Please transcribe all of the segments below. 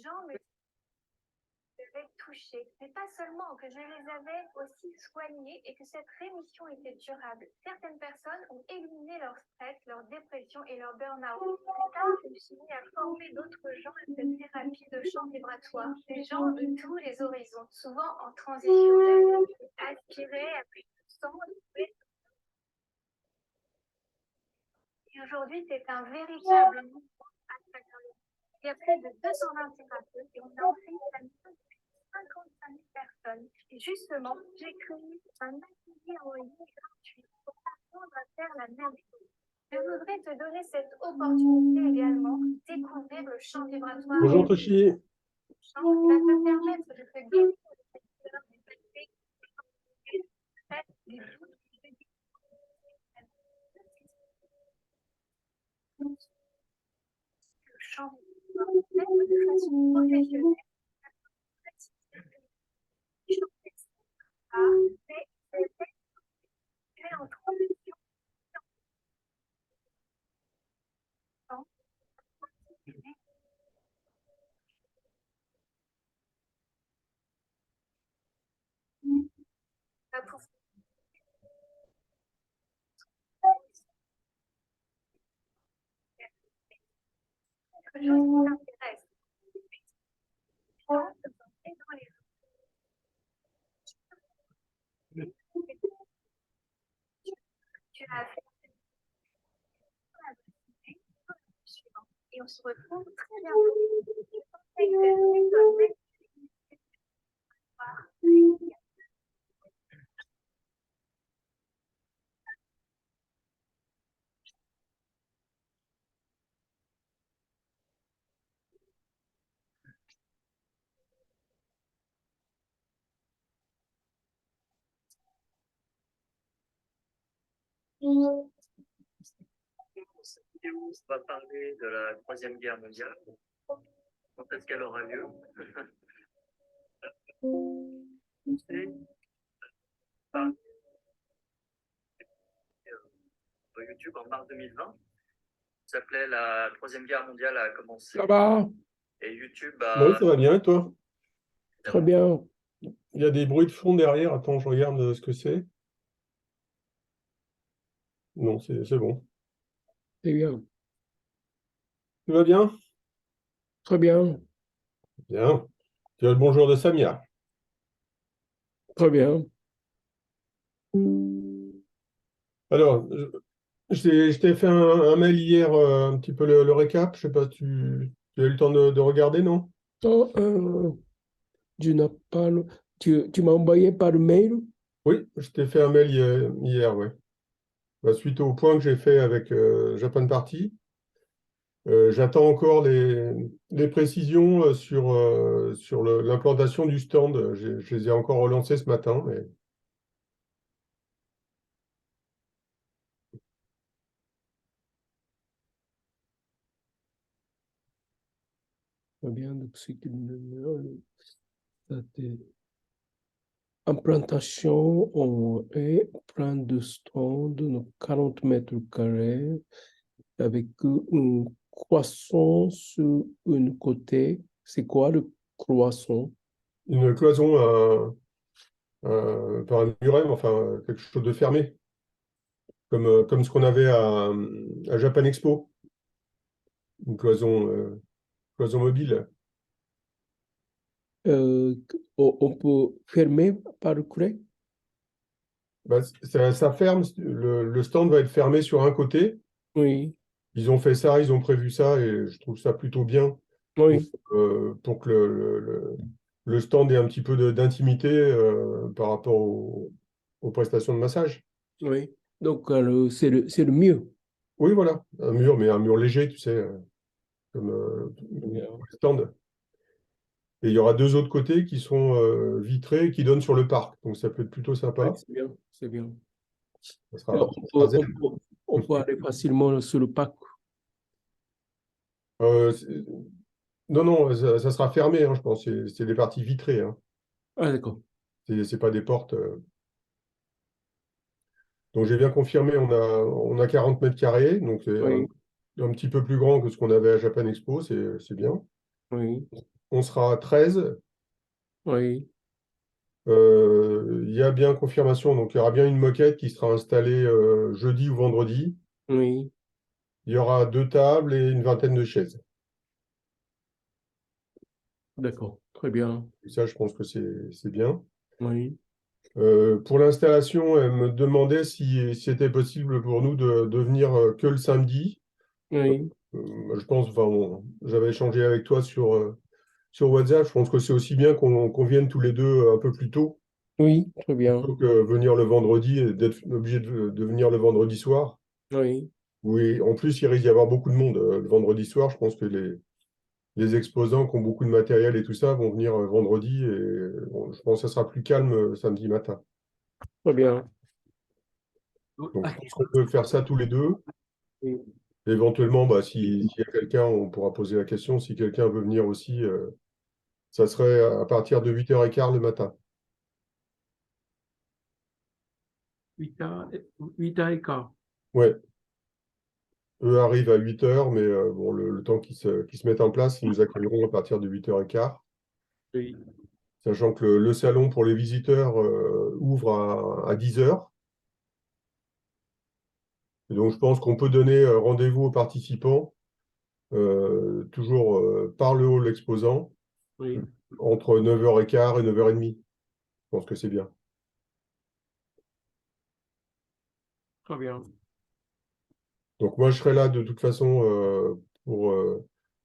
gens me avaient touchée, mais pas seulement, que je les avais aussi soignés et que cette rémission était durable. Certaines personnes ont éliminé leur stress, leur dépression et leur burn-out. Plus tard, je me suis mis à former d'autres gens à cette thérapie de champ vibratoire, des gens de tous les horizons, souvent en transition, aspirés à plus de sang. Et aujourd'hui, c'est un véritable mouvement à Instagram. Il y a plus de 220 thérapeutes et on a enseigné la méthode à 55 000 personnes. Et justement, j'ai créé un atelier en ligne gratuit pour apprendre à faire la même chose. Je voudrais te donner cette opportunité également, découvrir le champ vibratoire. Bonjour Toshi. Qui va te permettre de te guérir de cette peur du passé, des doutes, le champ vibratoire, même de façon professionnelle. En transition. Quelque chose qui t'intéresse. Tu as fait et on se retrouve très bientôt. Je conseille cette méthode même. On va parler de la Troisième Guerre mondiale. Quand est-ce qu'elle aura lieu? Sur YouTube en mars 2020. Ça s'appelait La Troisième Guerre mondiale a commencé. Ça va? Et YouTube Oui, ça va bien, et toi? Très bien. Il y a des bruits de fond derrière. Attends, je regarde ce que c'est. Non, c'est bon. C'est bien. Tout va bien? Très bien. Bien. Tu as le bonjour de Samia. Très bien. Alors, je t'ai fait un mail hier, un petit peu le récap. Je sais pas, tu as eu le temps de regarder, non? Oh, tu n'as pas tu m'as envoyé par mail? Oui, je t'ai fait un mail hier, ouais. Bah, suite au point que j'ai fait avec Japan Party. J'attends encore les précisions sur l'implantation du stand. Je les ai encore relancés ce matin, mais Très bien. Donc, c'est implantation et plan de stand, donc 40 mètres carrés, avec un croissant sur une côté. C'est quoi le croissant? une cloison par un muret, mais enfin quelque chose de fermé, comme ce qu'on avait à Japan Expo, une cloison mobile. On peut fermer par le clé? Bah, ça ferme, le stand va être fermé sur un côté. Oui, Ils ont fait ça, ils ont prévu ça, et je trouve ça plutôt bien oui, pour que le stand ait un petit peu d'intimité par rapport aux prestations de massage. oui. Donc, c'est le mieux. Oui, voilà, un mur, mais un mur léger, tu sais, comme Bien. pour le stand. Et il y aura deux autres côtés qui sont vitrés et qui donnent sur le parc. Donc ça peut être plutôt Oui, sympa. c'est bien, c'est bien. Ça Et sera, ça sera zen. on peut aller facilement sur le parc. Euh, c'est- non, non, ça sera fermé, hein, je pense. C'est des parties vitrées, hein. Ah, d'accord. C'est pas des portes. Donc j'ai bien confirmé, on a 40 mètres carrés, donc c'est Oui, un petit peu plus grand que ce qu'on avait à Japan Expo, c'est bien. Oui, On sera 13. oui, Il y a bien confirmation, donc il y aura bien une moquette qui sera installée jeudi ou vendredi. oui, Il y aura 2 tables et une vingtaine de chaises. d'accord, très bien. Et ça, je pense que c'est bien. Oui, Pour l'installation, elle me demandait si c'était possible pour nous de venir que le samedi. oui, Je pense, enfin, j'avais échangé avec toi sur WhatsApp. Je pense que c'est aussi bien qu'on vienne tous les deux un peu plus tôt, oui, très bien. plutôt que venir le vendredi et d'être obligé de venir le vendredi soir. Oui, Oui, en plus, il risque d'y avoir beaucoup de monde le vendredi soir. Je pense que les exposants qui ont beaucoup de matériel et tout ça vont venir vendredi et bon, je pense que ça sera plus calme samedi matin. très bien. Donc, je pense qu'on peut faire ça tous les deux. Oui, Éventuellement, bah, s'il y a quelqu'un, on pourra poser la question. Si quelqu'un veut venir aussi, ça serait à partir de 8h15 le matin. 8h15. Ouais, eux arrivent à 8h, mais bon, le temps qu'ils se mettent en place, ils nous accueilleront à partir de 8h15. Oui, Sachant que le salon pour les visiteurs ouvre à 10h. Et donc, je pense qu'on peut donner rendez-vous aux participants, toujours par le hall exposant, oui, entre 9h15 et 9h30. Je pense que c'est bien. très bien. Donc, moi, je serai là de toute façon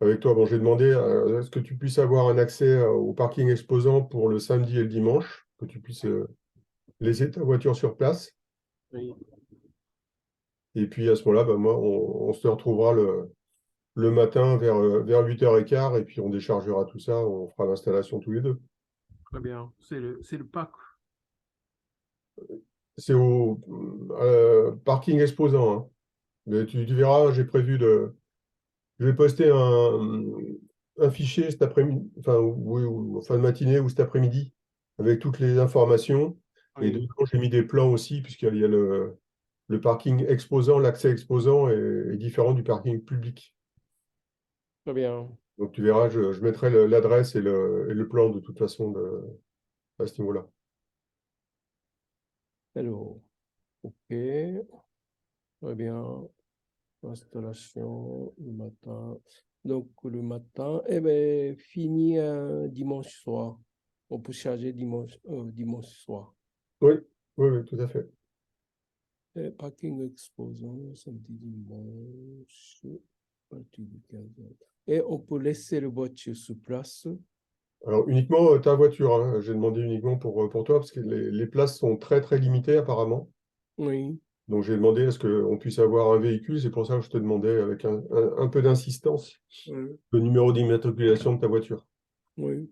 avec toi. Bon, j'ai demandé à ce que tu puisses avoir un accès au parking exposant pour le samedi et le dimanche, que tu puisses laisser ta voiture sur place. Oui, Et puis, à ce moment-là, bah, moi, on se retrouvera le matin vers 8h15 et puis on déchargera tout ça, on fera l'installation tous les deux. très bien. C'est le pack. C'est au parking exposant, hein. Mais tu verras, j'ai prévu je vais poster un fichier cet après-midi, enfin, oui, ou en fin de matinée ou cet après-midi, avec toutes les informations. Et Oui, dedans, j'ai mis des plans aussi, puisqu'il y a le parking exposant, l'accès exposant est différent du parking public. très bien. Donc tu verras, je mettrai l'adresse et le plan de toute façon à ce niveau-là. Alors, OK, très bien. Installation le matin. Donc, le matin, eh bien, fini dimanche soir. On peut charger dimanche soir. Oui, oui, oui, tout à fait. Parking exposant, samedi, dimanche, à partir de 15h. Et on peut laisser le voiture sur place. Alors uniquement ta voiture, hein. J'ai demandé uniquement pour toi, parce que les places sont très très limitées apparemment. Oui, Donc j'ai demandé à ce qu'on puisse avoir un véhicule, c'est pour ça que je te demandais avec un peu d'insistance oui, le numéro d'immatriculation de ta voiture. oui.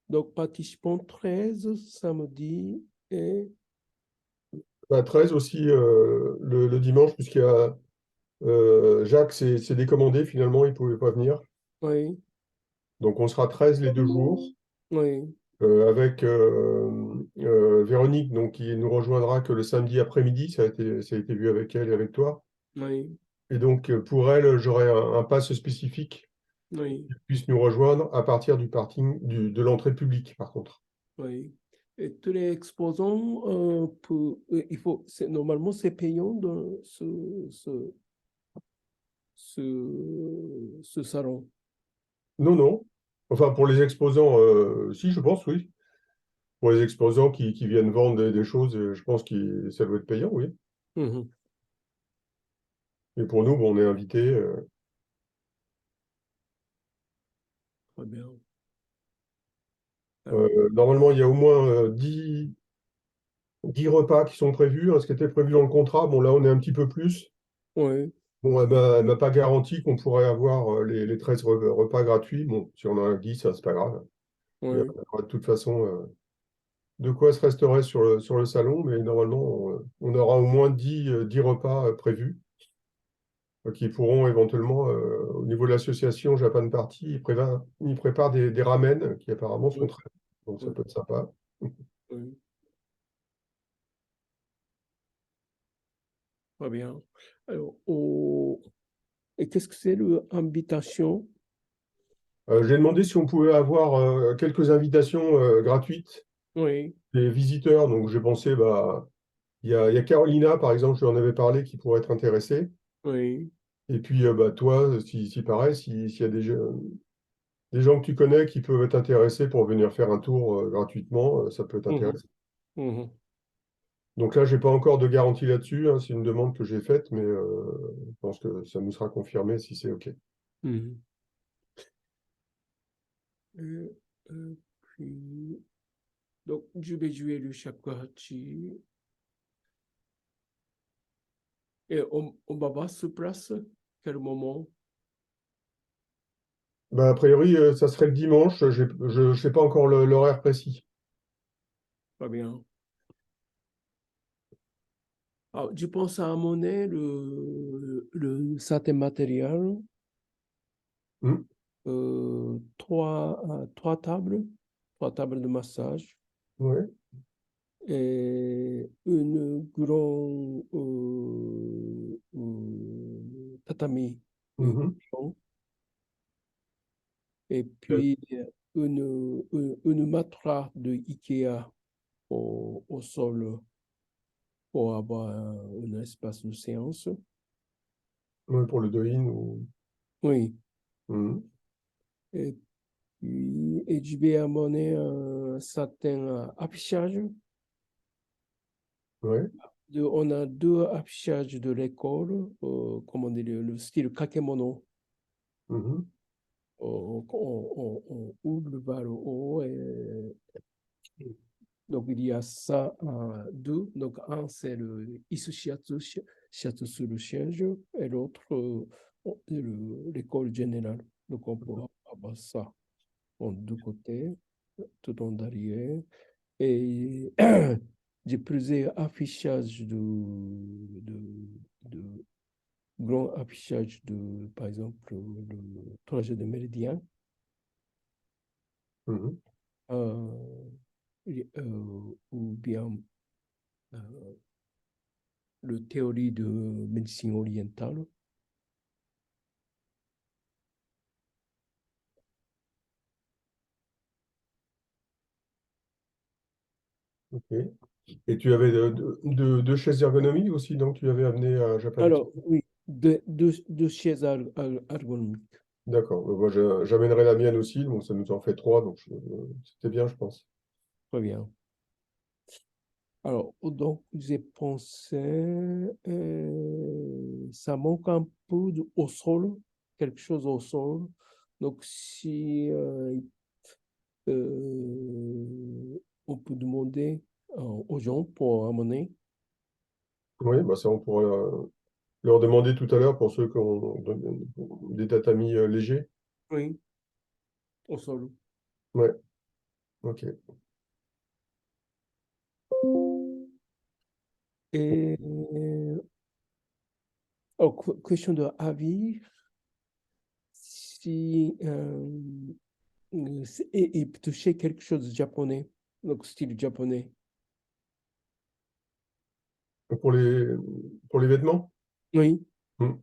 Donc, participants 13 samedi et À 13 aussi le dimanche, puisqu'il y a Jacques s'est décommandé finalement, il ne pouvait pas venir. oui, Donc on sera 13 les 2 jours. oui, Avec Véronique, donc, qui nous rejoindra que le samedi après-midi. Ça a été vu avec elle et avec toi. oui, Et donc, pour elle, j'aurai un pass spécifique oui, qui puisse nous rejoindre à partir du parking de l'entrée publique, par contre. oui. Et tous les exposants, normalement, c'est payant dans ce salon. Non, non. Enfin, pour les exposants, si, je pense, oui. Pour les exposants qui viennent vendre des choses, je pense que ça doit être payant, oui. Mhm. Et pour nous, bon, on est invités. Très bien. Alors, Normalement, il y a au moins 10 repas qui sont prévus, hein, ce qui était prévu dans le contrat. Bon, là, on est un petit peu plus. oui, Bon, elle m'a pas garanti qu'on pourrait avoir les 13 repas gratuits. Bon, si on en a 10, ça, c'est pas grave. Il y oui, aura de toute façon de quoi se restaurer sur le salon, mais normalement, on aura au moins 10 repas prévus qui pourront éventuellement, au niveau de l'association Japan Party, ils préparent des ramen qui apparemment sont oui, très bons. Donc ça oui, peut être sympa. oui. Très bien. Alors, et qu'est-ce que c'est l'invitation? J'ai demandé si on pouvait avoir quelques invitations gratuites Oui, des visiteurs. Donc j'ai pensé, bah, il y a Carolina, par exemple, je lui en avais parlé, qui pourrait être intéressée. oui. Et puis bah, toi, si pareil, s'il y a des gens que tu connais qui peuvent être intéressés pour venir faire un tour gratuitement, ça peut être Mhm, intéressant. mhm, Donc là, j'ai pas encore de garantie là-dessus, hein, c'est une demande que j'ai faite, mais je pense que ça nous sera confirmé si c'est OK. mhm. Euh, puis, donc, je vais jouer le shakuhachi. Et on va voir sur place, quel moment? Bah, a priori, ça serait le dimanche. Je ne sais pas encore l'horaire précis. Pas bien. Alors, je pense à amener certains matériels, Hmm. trois tables de massage Ouais. et une grande tatami Mhm. blanc, et puis une matelas de Ikea au sol pour avoir un espace de séance. Ouais, pour le do-in ou... Oui. Mhm. Et puis, et je vais amener un certain affichage. Ouais. On a deux affichages de l'école, comment dire, le style kakemono. Mhm. On ouvre vers le haut. Donc, il y a ça, deux. Donc, un, c'est le isu shiatsu, shiatsu sur le siège, et l'autre, l'école générale. Donc, on peut avoir ça en deux côtés, tout en derrière. Et j'ai plusieurs affichages de grands affichages de, par exemple, le trajet de méridien, Mhm. euh, ou bien euh, le théorie de médecine orientale. OK. Et tu avais deux chaises ergonomiques aussi, donc tu avais amené à Japan Expo. Alors, oui, deux chaises ergonomiques. D'accord. Moi, j'amènerai la mienne aussi, donc ça nous en fait trois, donc c'était bien, je pense. Très bien. Alors, donc, j'ai pensé, ça manque un peu au sol, quelque chose au sol. Donc, si on peut demander aux gens pour amener, Oui, bah ça, on pourrait leur demander tout à l'heure pour ceux qui ont des tatamis légers. oui, au sol. Ouais, OK. Et alors, question de avis, si et toucher quelque chose de japonais, donc style japonais. Pour les, pour les vêtements? Oui, Hmm.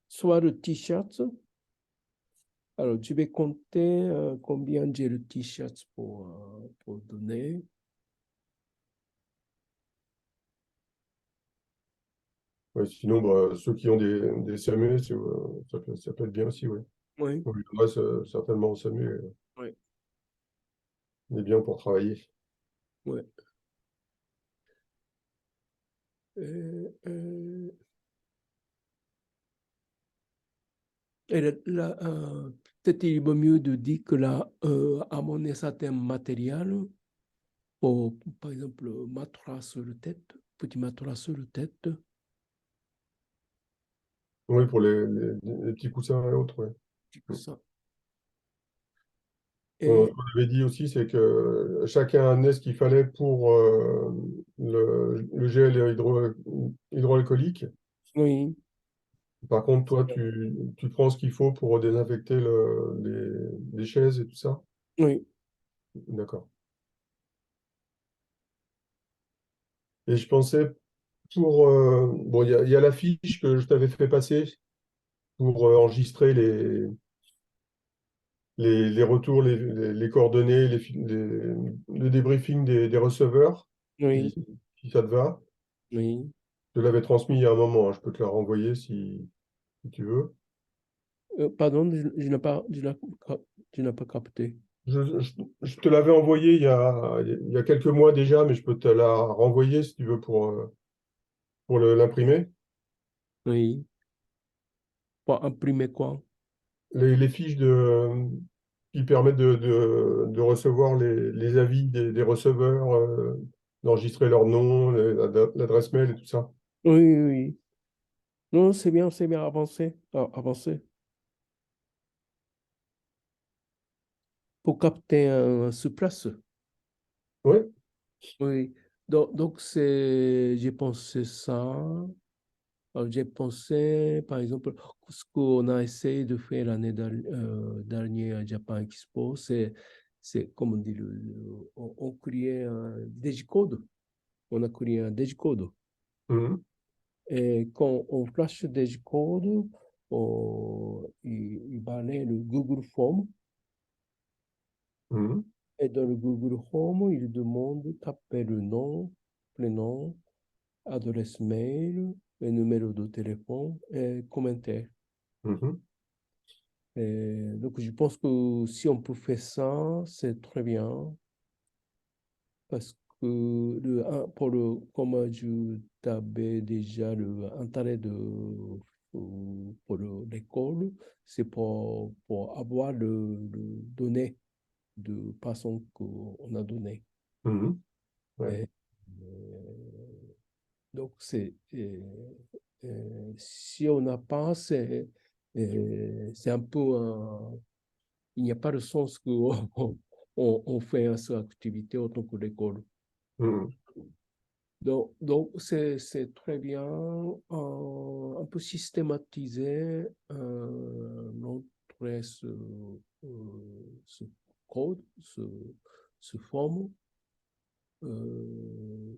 soit le t-shirt. Alors, je vais compter combien j'ai le t-shirt pour donner. Ouais, sinon, bah, ceux qui ont des SAMU, ça peut être bien aussi, oui. Oui, On lui adresse certainement au SAMU, oui, on est bien pour travailler. oui. Et là, peut-être il vaut mieux de dire que là, amener certains matériels, par exemple, matelas sur la tête, petit matelas sur la tête, Oui, pour les petits coussins et autres, ouais. petit Hmm. coussin. Ce Et qu'on avait dit aussi, c'est que chacun amenait ce qu'il fallait pour le gel hydroalcoolique. oui, Par contre, toi, tu prends ce qu'il faut pour désinfecter les chaises et tout ça? oui, D'accord. Et je pensais pour... bon, il y a la fiche que je t'avais fait passer pour enregistrer les retours, les coordonnées, le débriefing des receveurs, Oui, si ça te va. oui. Je te l'avais transmis il y a un moment, hein. Je peux te la renvoyer si tu veux. Pardon, je n'ai pas capté. Je te l'avais envoyé il y a quelques mois déjà, mais je peux te la renvoyer si tu veux pour l'imprimer. Oui. Pour imprimer quoi? Les fiches qui permettent de recevoir les avis des receveurs, d'enregistrer leur nom, l'adresse mail et tout ça. Oui, oui, oui. Non, c'est bien avancé. Avancé. Pour capter sur place. Oui. Oui. J'ai pensé ça. J'ai pensé, par exemple, ce qu'on a essayé de faire l'année dernière à Japan Expo, c'est comme on dit, on créait un digicode. On a créé un digicode. Mhm. Et quand on flash le digicode, il va aller le Google Form. Mhm. Et dans le Google Home, il demande de taper le nom, prénom, adresse mail, le numéro de téléphone et commentaire. Mhm. Donc, je pense que si on peut faire ça, c'est très bien parce que comme je t'avais déjà l'intérêt pour l'école, c'est pour avoir le données de façon qu'on a donné. Mhm. Ouais. Et, euh, donc, si on n'a pas, c'est un peu il n'y a pas de sens qu'on on fait cette activité autant que l'école. Mhm. C'est très bien, un peu systématiser ce code, ce forme. Euh,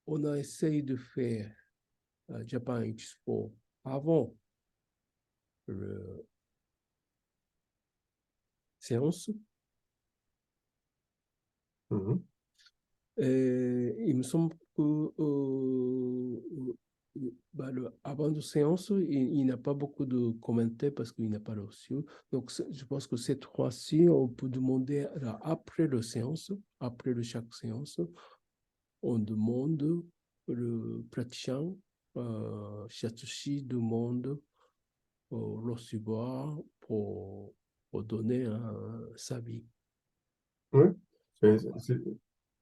on a essayé de faire Japan Expo avant la séance. Mhm. Et il me semble que avant de séance, il n'a pas beaucoup de commentaires parce qu'il n'a pas reçu. Donc, je pense que cette fois-ci, on peut demander après la séance, chaque séance, on demande le praticien, Shatsushi demande au recevoir pour donner sa vie. Ouais. Et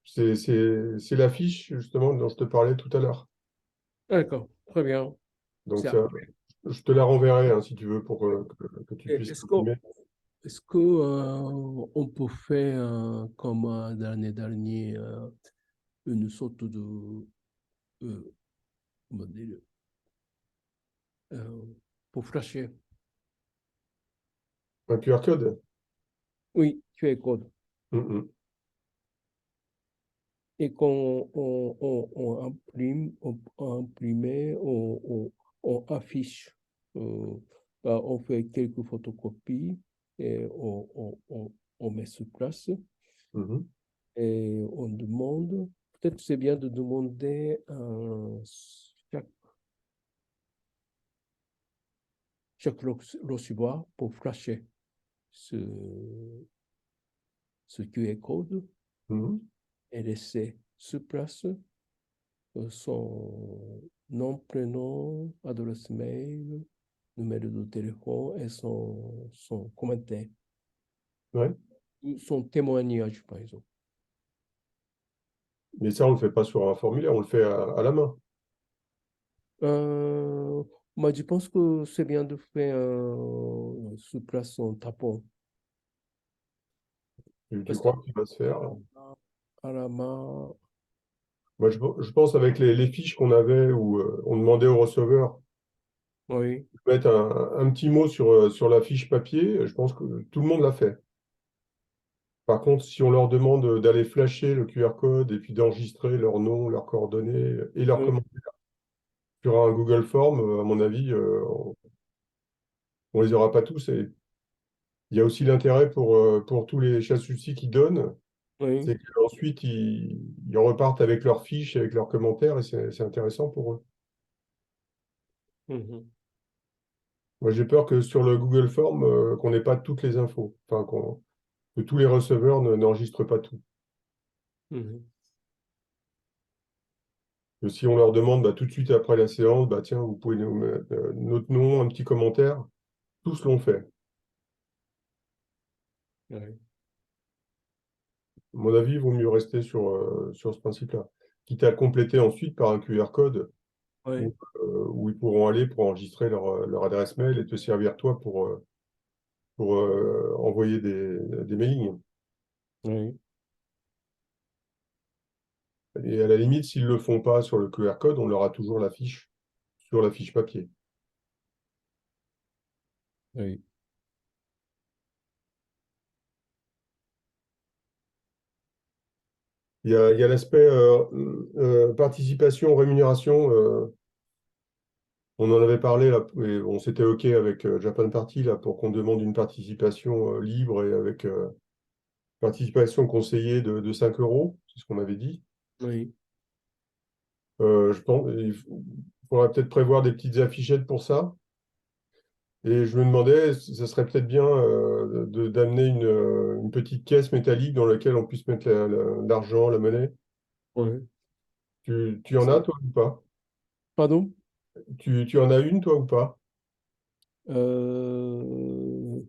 c'est la fiche justement dont je te parlais tout à l'heure. D'accord, très bien. Donc C'est ça, je te la renverrai hein, si tu veux pour que tu puisses Est-ce l'imprimer. est-ce que on peut faire comme l'année dernière une sorte de comment dire, euh, pour flasher? Un QR code. Oui, QR code. Mhm. Et qu'on on imprime, on imprimé, on affiche. euh, on fait quelques photocopies et on met sur place Mhm. et on demande. Peut-être c'est bien de demander chaque chaque recevoir pour flasher ce, ce QR code Mhm. et laisser sur place son nom, prénom, adresse mail, numéro de téléphone et son commentaire, Ouais. ou son témoignage, par exemple. Mais ça, on le fait pas sur un formulaire, on le fait à la main. Euh, Moi, je pense que c'est bien de faire sur place en tapant. Tu Parce que crois qu'il va se faire? à la main, Moi, je pense avec les fiches qu'on avait où on demandait au receveur oui, de mettre un petit mot sur la fiche papier, je pense que tout le monde l'a fait. Par contre, si on leur demande d'aller flasher le QR code et puis d'enregistrer leur nom, leurs coordonnées et leurs oui, commentaires sur un Google Form, à mon avis, on les aura pas tous et Il y a aussi l'intérêt pour tous les chasses-soucis qui donnent, Oui. c'est qu'ensuite ils repartent avec leurs fiches, avec leurs commentaires, et c'est intéressant pour eux. Mhm. Moi, j'ai peur que sur le Google Form, qu'on n'ait pas toutes les infos, enfin, que tous les receveurs n'enregistrent pas tout. Mhm. Que si on leur demande bah, tout de suite après la séance, bah, tiens, vous pouvez nous mettre notre nom, un petit commentaire, tous l'ont fait. Oui. À mon avis, il vaut mieux rester sur ce principe-là. Quitte à compléter ensuite par un QR code Oui. où ils pourront aller pour enregistrer leur adresse mail et te servir toi pour envoyer des mailings. Oui. Et à la limite, s'ils ne le font pas sur le QR code, on aura toujours la fiche sur la fiche papier. Oui. Il y a l'aspect participation, rémunération. On en avait parlé là, et on s'était OK avec Japan Party là, pour qu'on demande une participation libre et avec participation conseillée de 5 euros, c'est ce qu'on avait dit. Oui. Je pense il faudrait peut-être prévoir des petites affichettes pour ça. Et je me demandais, ça serait peut-être bien d'amener une petite caisse métallique dans laquelle on puisse mettre l'argent, la monnaie. Oui. Tu en as, toi, ou pas? Pardon? Tu en as une, toi, ou pas? Euh,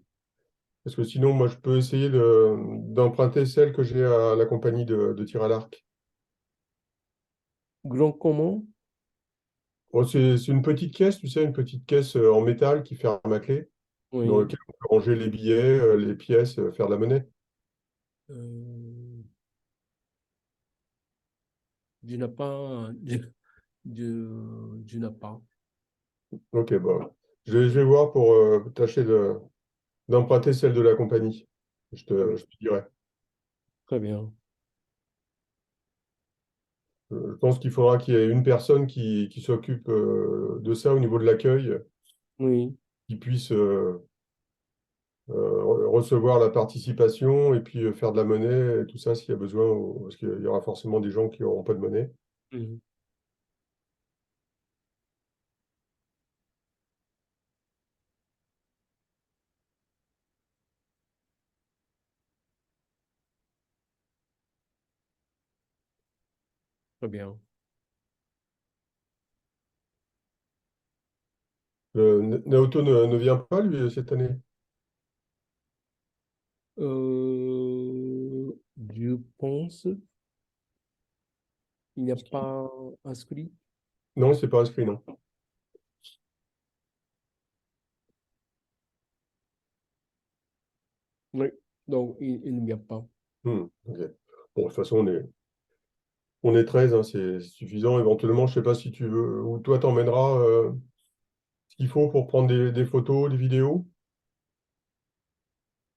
Parce que sinon, moi, je peux essayer d'emprunter celle que j'ai à la compagnie de tir à l'arc. Grand comment? Oh, c'est une petite caisse, tu sais, une petite caisse en métal qui ferme à clé, dans Oui. laquelle on peut ranger les billets, les pièces, faire de la monnaie. Euh, je n'ai pas. Je n'ai pas. Ok, bah, je vais voir pour tâcher d'emprunter celle de la compagnie. Je te dirai. Très bien. Je pense qu'il faudra qu'il y ait une personne qui s'occupe de ça au niveau de l'accueil, Oui. qui puisse recevoir la participation et puis faire de la monnaie et tout ça s'il y a besoin, parce qu'il y aura forcément des gens qui n'auront pas de monnaie. Mhm. Très bien. Naoto ne vient pas, lui, cette année. Je pense il n'y a pas inscrit. Non, c'est pas inscrit, non. Oui. Donc, il n'y a pas. Ok. Bon, de toute façon, on est 13, hein, c'est suffisant. Éventuellement, je sais pas si tu veux, ou toi, t'emmèneras ce qu'il faut pour prendre des photos, des vidéos.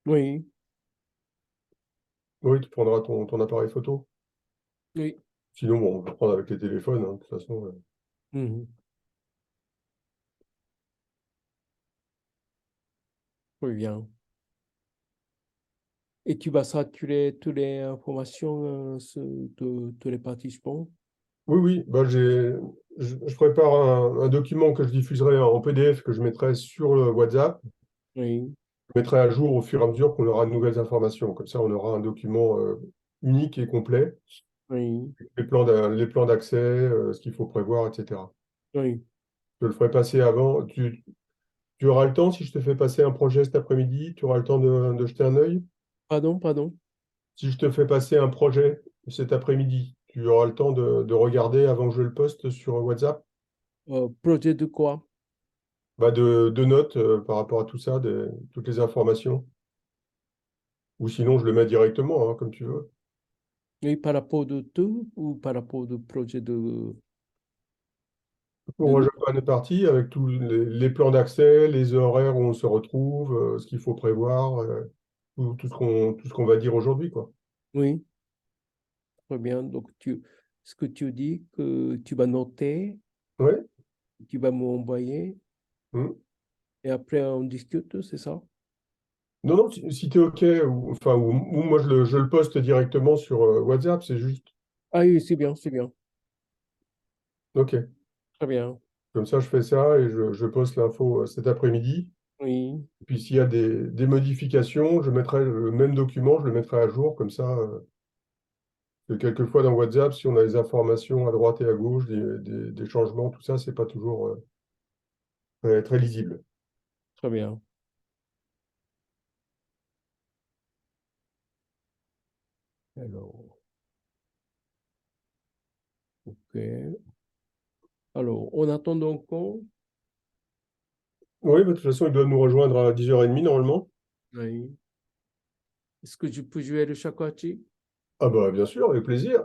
Oui. Oui, tu prendras ton appareil photo. Oui. Sinon, bon, on peut prendre avec les téléphones, hein, de toute façon. Mhm. Très bien. Et tu vas saturer toutes les informations de tous les participants? Oui, oui, bah, je prépare un document que je diffuserai en PDF que je mettrai sur le WhatsApp. Oui. Je mettrai à jour au fur et à mesure qu'on aura de nouvelles informations. Comme ça, on aura un document unique et complet, Oui. les plans d'accès, ce qu'il faut prévoir, etc. Oui. Je le ferai passer avant. Tu auras le temps, si je te fais passer un projet cet après-midi, tu auras le temps de jeter un œil. Pardon, pardon. Si je te fais passer un projet cet après-midi, tu auras le temps de regarder avant que je le poste sur WhatsApp. Projet de quoi? Bah de notes par rapport à tout ça, toutes les informations. Ou sinon, je le mets directement, hein, comme tu veux. Oui, par rapport de tout ou par rapport de projet de Pour nous? Japan est parti, avec tous les plans d'accès, les horaires où on se retrouve, ce qu'il faut prévoir, tout ce qu'on va dire aujourd'hui, quoi. Oui, très bien. Donc, ce que tu dis, que tu vas noter, Ouais. tu vas m'envoyer Mm. et après on discute, c'est ça? Non, non, si tu es OK, ou moi je le poste directement sur WhatsApp, c'est juste. Ah oui, c'est bien, c'est bien. OK. Très bien. Comme ça, je fais ça et je poste l'info cet après-midi. Oui, Et puis s'il y a des modifications, je mettrai le même document, je le mettrai à jour. Comme ça, parce que quelquefois dans WhatsApp, si on a des informations à droite et à gauche, des changements, tout ça, c'est pas toujours très lisible. très bien. Alors, OK. Alors, on attend donc. Oui, bah, de toute façon, ils doivent nous rejoindre à 10h30 normalement. Oui. Est-ce que je peux jouer le shakuhachi? Ah bah bien sûr, avec plaisir.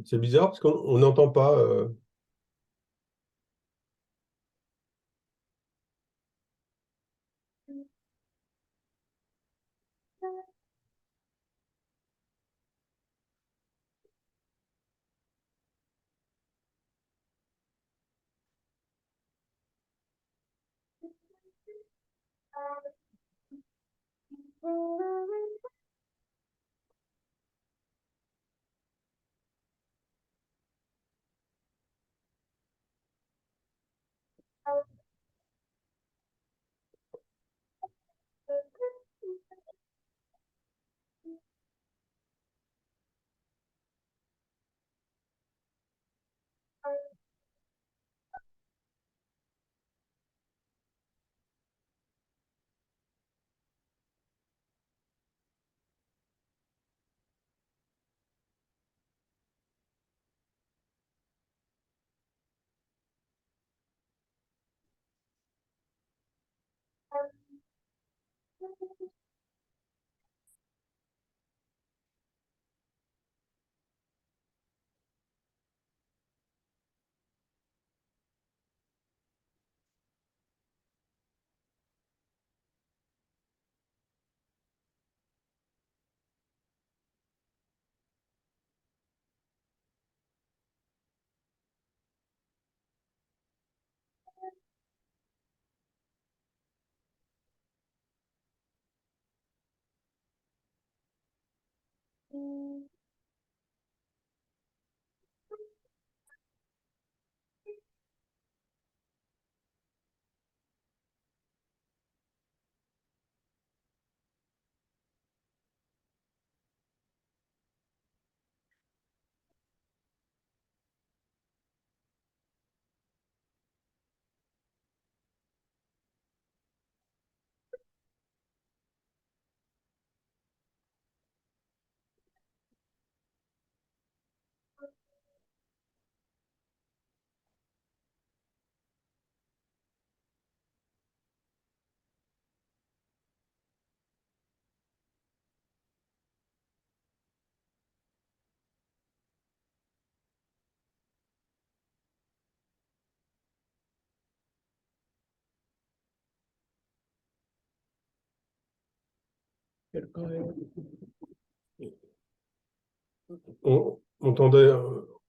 C'est bizarre parce qu'on n'entend pas.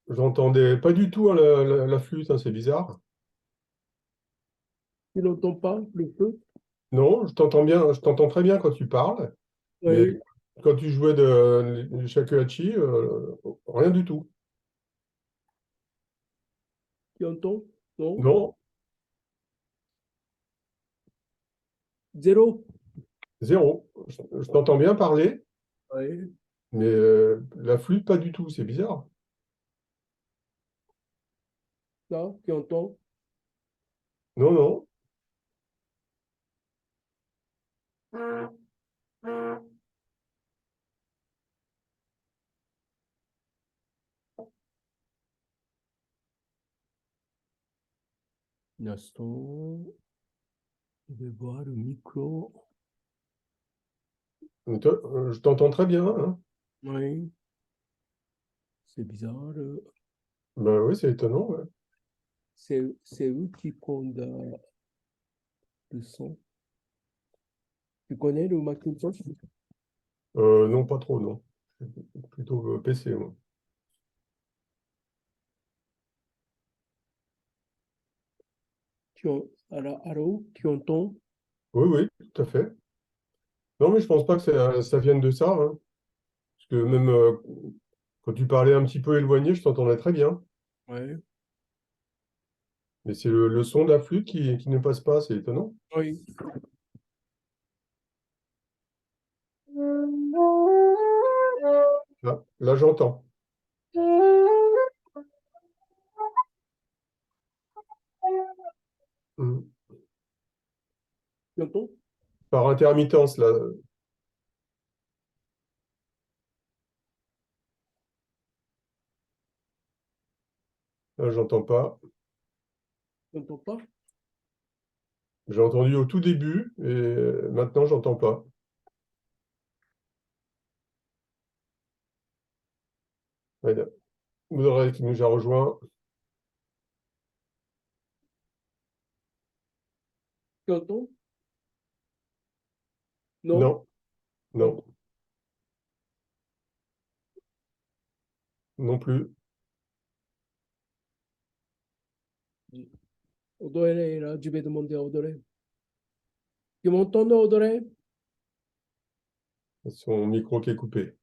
J'entendais pas du tout hein, la flûte, hein, c'est bizarre. Tu n'entends pas le feu? Non, je t'entends bien, je t'entends très bien quand tu parles, mais Oui. quand tu jouais du shakuhachi, rien du tout. Tu entends? Non? Non, Zéro? Zéro. Je t'entends bien parler, Oui. mais la flûte, pas du tout. C'est bizarre. Là, tu entends? Non, non. Un instant. Je vais voir le micro. Mais toi, je t'entends très bien, hein. Oui. C'est bizarre. Ben oui, c'est étonnant, ouais. C'est eux qui prennent le son. Tu connais le Macintosh? Non, pas trop, non. Plutôt PC, moi. Allô, tu entends? Oui, oui, tout à fait. Non, mais je pense pas que ça vienne de ça, hein. Parce que même quand tu parlais un petit peu éloigné, je t'entendais très bien. Oui. Mais c'est le son de la flûte qui ne passe pas, c'est étonnant. Oui. Là, j'entends. Mm. Tu entends? Par intermittence, là. Là, j'entends pas. Tu n'entends pas? J'ai entendu au tout début et maintenant, j'entends pas. Ouais, Audrey qui nous a rejoint. Tu entends? Non? Non, non, non plus. Audrey est là, je vais demander à Audrey. Tu m'entends, Audrey? Son micro qui est coupé.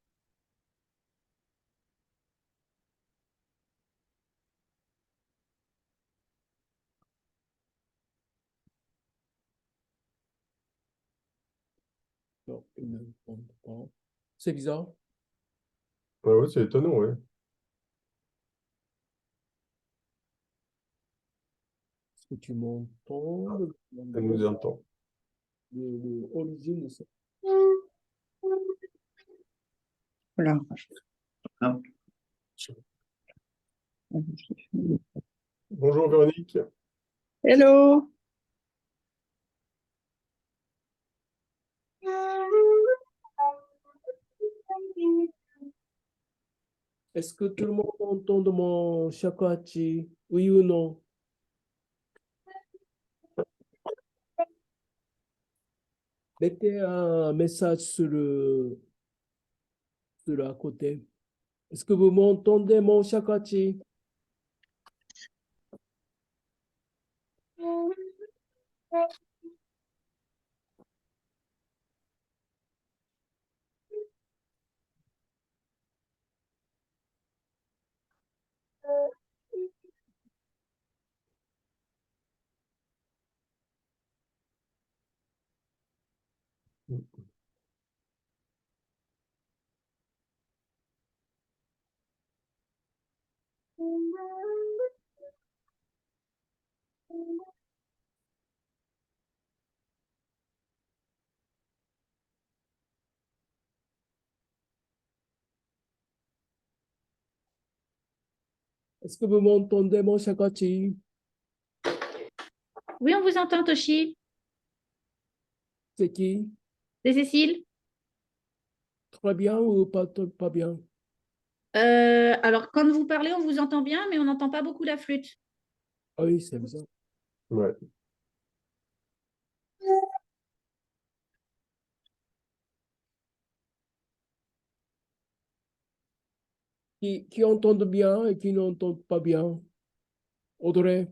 Non, il ne répond pas. C'est bizarre. Ouais, ouais, c'est étonnant, ouais. Est-ce que tu m'entends? Elle nous entend. L'origine de ça. Voilà. Bonjour Véronique. Hello. Est-ce que tout le monde entend de mon shakuhachi? Oui ou non? Mettez un message sur à côté. Est-ce que vous m'entendez, mon shakuhachi? Est-ce que vous m'entendez, mon shakuhachi? Oui, on vous entend, Toshi. C'est qui? C'est Cécile. Très bien ou pas bien? Alors, quand vous parlez, on vous entend bien, mais on n'entend pas beaucoup la flûte. Ah oui, c'est bizarre. Ouais. Qui entendent bien et qui n'entendent pas bien? Audrey?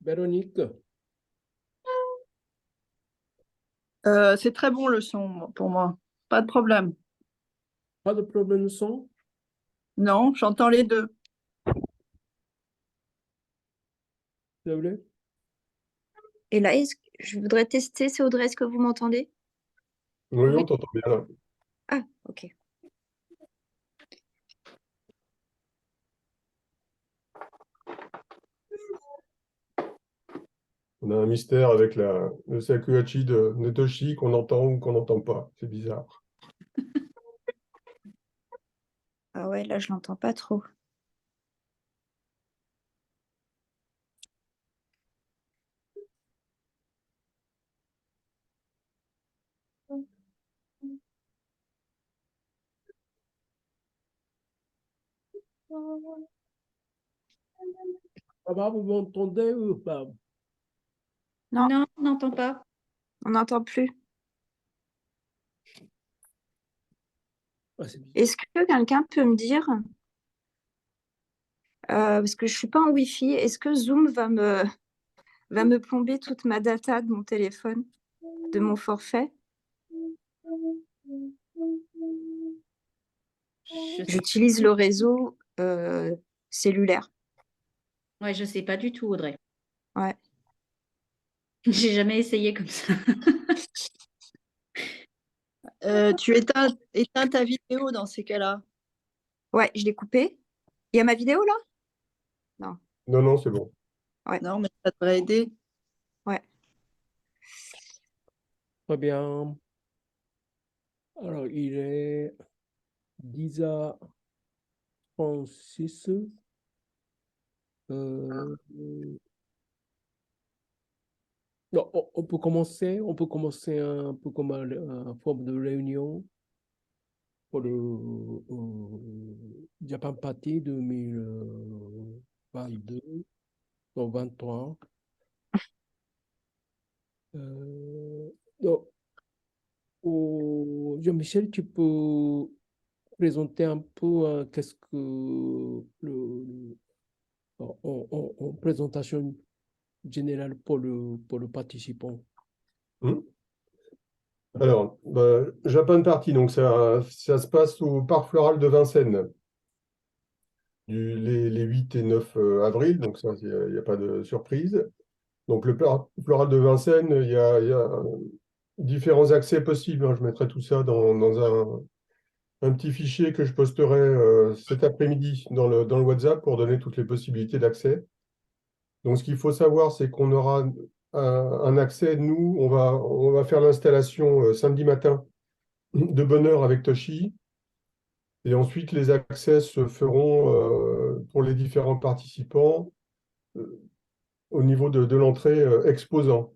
Véronique? C'est très bon le son pour moi. pas de problème. Pas de problème de son? Non, j'entends les deux. S'il vous plaît? Et là, je voudrais tester, c'est Audrey, est-ce que vous m'entendez? Oui, Oui. on t'entend bien là. Ah, ok. On a un mystère avec le shakuhachi de Toshi qu'on entend ou qu'on n'entend pas. C'est bizarre. Ah ouais, là, je l'entends pas trop. Ça va, vous m'entendez ou pas? Non. Non, on n'entend pas. On n'entend plus. Ah, c'est bizarre. Est-ce que quelqu'un peut me dire, parce que je suis pas en Wi-Fi, est-ce que Zoom va me plomber toute ma data de mon téléphone, de mon forfait? J'utilise le réseau cellulaire. Ouais, je sais pas du tout, Audrey. Ouais. J'ai jamais essayé comme ça. Tu éteins ta vidéo dans ces cas-là. Ouais, je l'ai coupé. Il y a ma vidéo là? Non, non, c'est bon. Non, mais ça devrait aider. Ouais. Très bien. Alors, il est 10h36. Non, on peut commencer un peu comme une forme de réunion pour le Japan Party 2022, non, 23. Donc, Jean-Michel, tu peux présenter un peu qu'est-ce que en présentation générale pour le participant. Hmm. Alors, Japan Party, donc ça se passe au Parc Floral de Vincennes les 8 et 9 avril, donc ça, il n'y a pas de surprise. Donc le Parc Floral de Vincennes, il y a différents accès possibles, hein. Je mettrai tout ça dans un petit fichier que je posterai cet après-midi dans le WhatsApp pour donner toutes les possibilités d'accès. Donc ce qu'il faut savoir, c'est qu'on aura un accès, nous, on va faire l'installation samedi matin de bonne heure avec Toshi. Et ensuite, les accès se feront pour les différents participants au niveau de l'entrée exposant.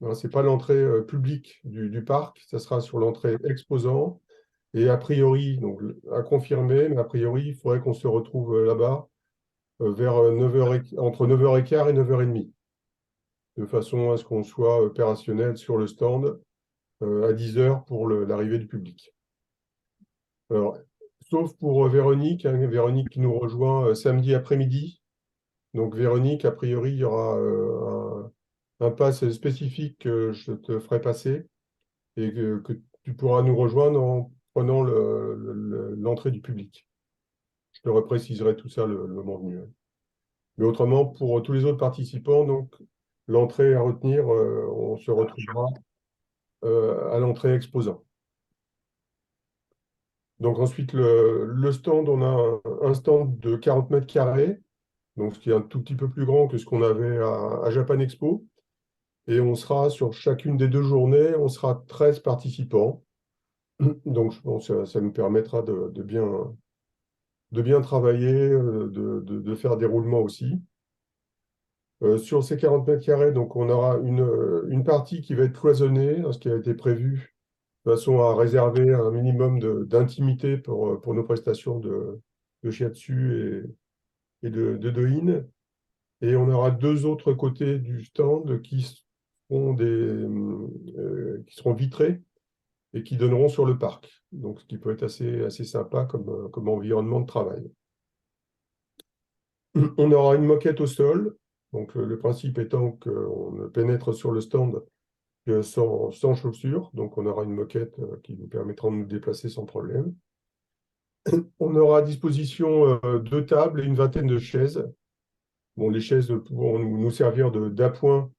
Ce n'est pas l'entrée publique du parc, ça sera sur l'entrée exposant. Et a priori, donc à confirmer, mais a priori, il faudrait qu'on se retrouve là-bas vers 9h, entre 9h15 et 9h30, de façon à ce qu'on soit opérationnel sur le stand à 10h pour l'arrivée du public. Alors, sauf pour Véronique, hein, Véronique qui nous rejoint samedi après-midi. Donc Véronique, a priori, il y aura un pass spécifique que je te ferai passer et que tu pourras nous rejoindre en prenant l'entrée du public. Je te repréciserai tout ça le moment venu. Mais autrement, pour tous les autres participants, donc l'entrée à retenir, on se retrouvera à l'entrée exposant. Donc ensuite, le stand, on a un stand de 40 mètres carrés, donc ce qui est un tout petit peu plus grand que ce qu'on avait à Japan Expo. Et on sera sur chacune des 2 journées, on sera 13 participants. Donc je pense que ça nous permettra de bien travailler, de faire des roulements aussi. Sur ces 40 mètres carrés, donc on aura une partie qui va être cloisonnée, hein, ce qui a été prévu, de façon à réserver un minimum d'intimité pour nos prestations de shiatsu et de do-in. Et on aura 2 autres côtés du stand qui seront vitrés et qui donneront sur le parc. Donc, ce qui peut être assez sympa comme environnement de travail. On aura une moquette au sol. Donc, le principe étant qu'on pénètre sur le stand sans chaussures. Donc, on aura une moquette qui nous permettra de nous déplacer sans problème. On aura à disposition 2 tables et une vingtaine de chaises. Bon, les chaises pourront nous servir d'appoint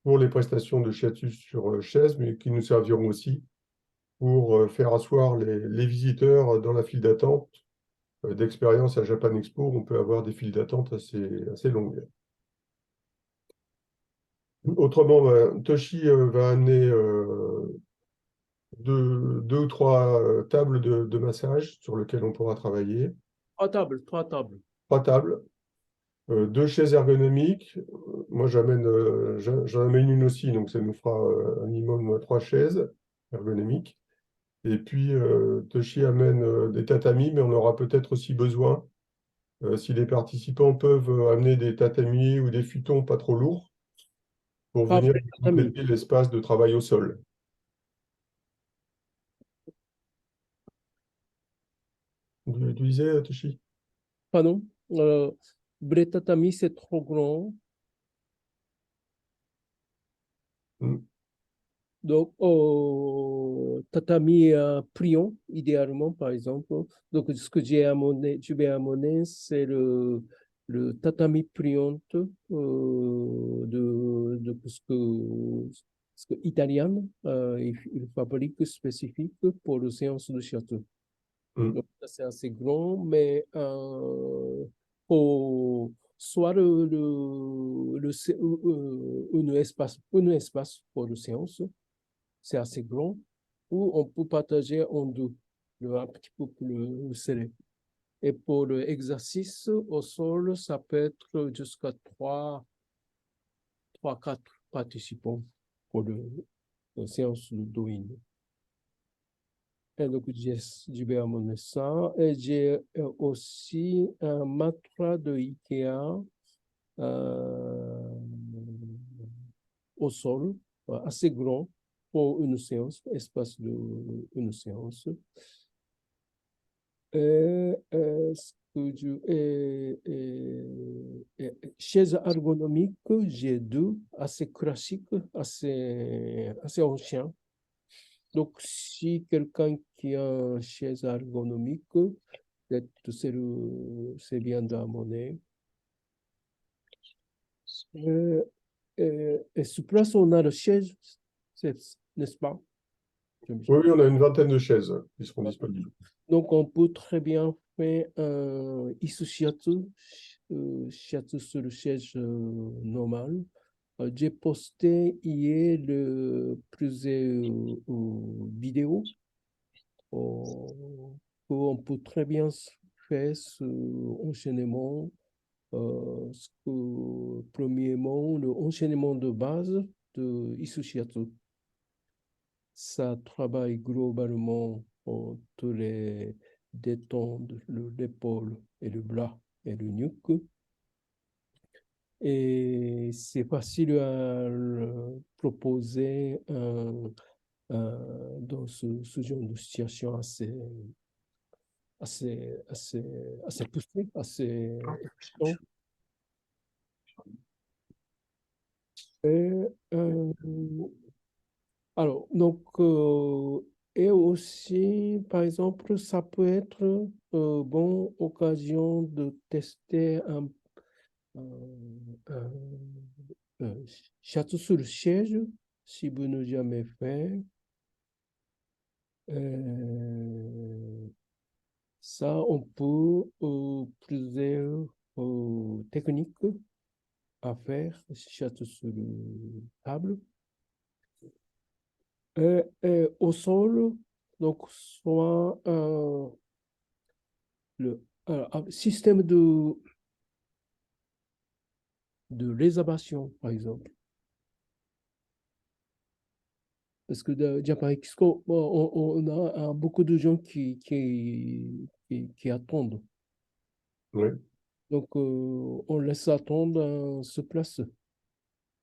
pour les prestations de hiatus sur chaise, mais qui nous serviront aussi pour faire asseoir les visiteurs dans la file d'attente. D'expérience à Japan Expo, on peut avoir des files d'attente assez longues. Autrement, Toshi va amener 2 ou 3 tables de massage sur lesquelles on pourra travailler. 3 tables. 3 tables, 2 chaises ergonomiques. Moi, j'en amène une aussi, donc ça nous fera un minimum 3 chaises ergonomiques. Et puis, Toshi amène des tatamis, mais on aura peut-être aussi besoin, si les participants peuvent amener des tatamis ou des futons pas trop lourds, pour venir compléter l'espace de travail au sol. Tu disais, Toshi? Pardon, Bre tatami, c'est trop grand. Donc, tatami pliant, idéalement, par exemple. Donc, ce que je vais amener, c'est le tatami pliant de ce que italien, il fabrique spécifique pour les séances de shiatsu. Donc, ça, c'est assez grand, mais pour soit un espace pour la séance, c'est assez grand, ou on peut partager en deux, un petit peu plus serré. Et pour l'exercice au sol, ça peut être jusqu'à 4 participants pour la séance de Douyin. Et donc, je vais amener ça. Et j'ai aussi un matelas de Ikea au sol, assez grand pour une séance, espace de une séance. Et, chaises ergonomiques, j'ai 2, assez classiques, assez anciens. Donc, si quelqu'un qui a une chaise ergonomique, peut-être c'est bien d'amener. Et sur place, on a la chaise, n'est-ce pas? Oui, on a une vingtaine de chaises qui seront disponibles. Donc, on peut très bien faire un shiatsu sur la chaise normale. J'ai posté hier plusieurs vidéos qu'on peut très bien faire ce enchaînement. Premièrement, le enchaînement de base de Isushiatsu. Ça travaille globalement entre les détendre l'épaule et le bras et le nuque. Et c'est facile à proposer dans ce genre de situation assez poussé, assez exigeant. Et, alors, donc, et aussi, par exemple, ça peut être bonne occasion de tester un shiatsu sur le siège, si vous n'avez jamais fait. Ça, on peut plusieurs techniques à faire, shiatsu sur la table. Et au sol, donc, soit un système de réservation, par exemple. Parce que Japan Expo, on a beaucoup de gens qui attendent. Oui. Donc, on laisse attendre sur place,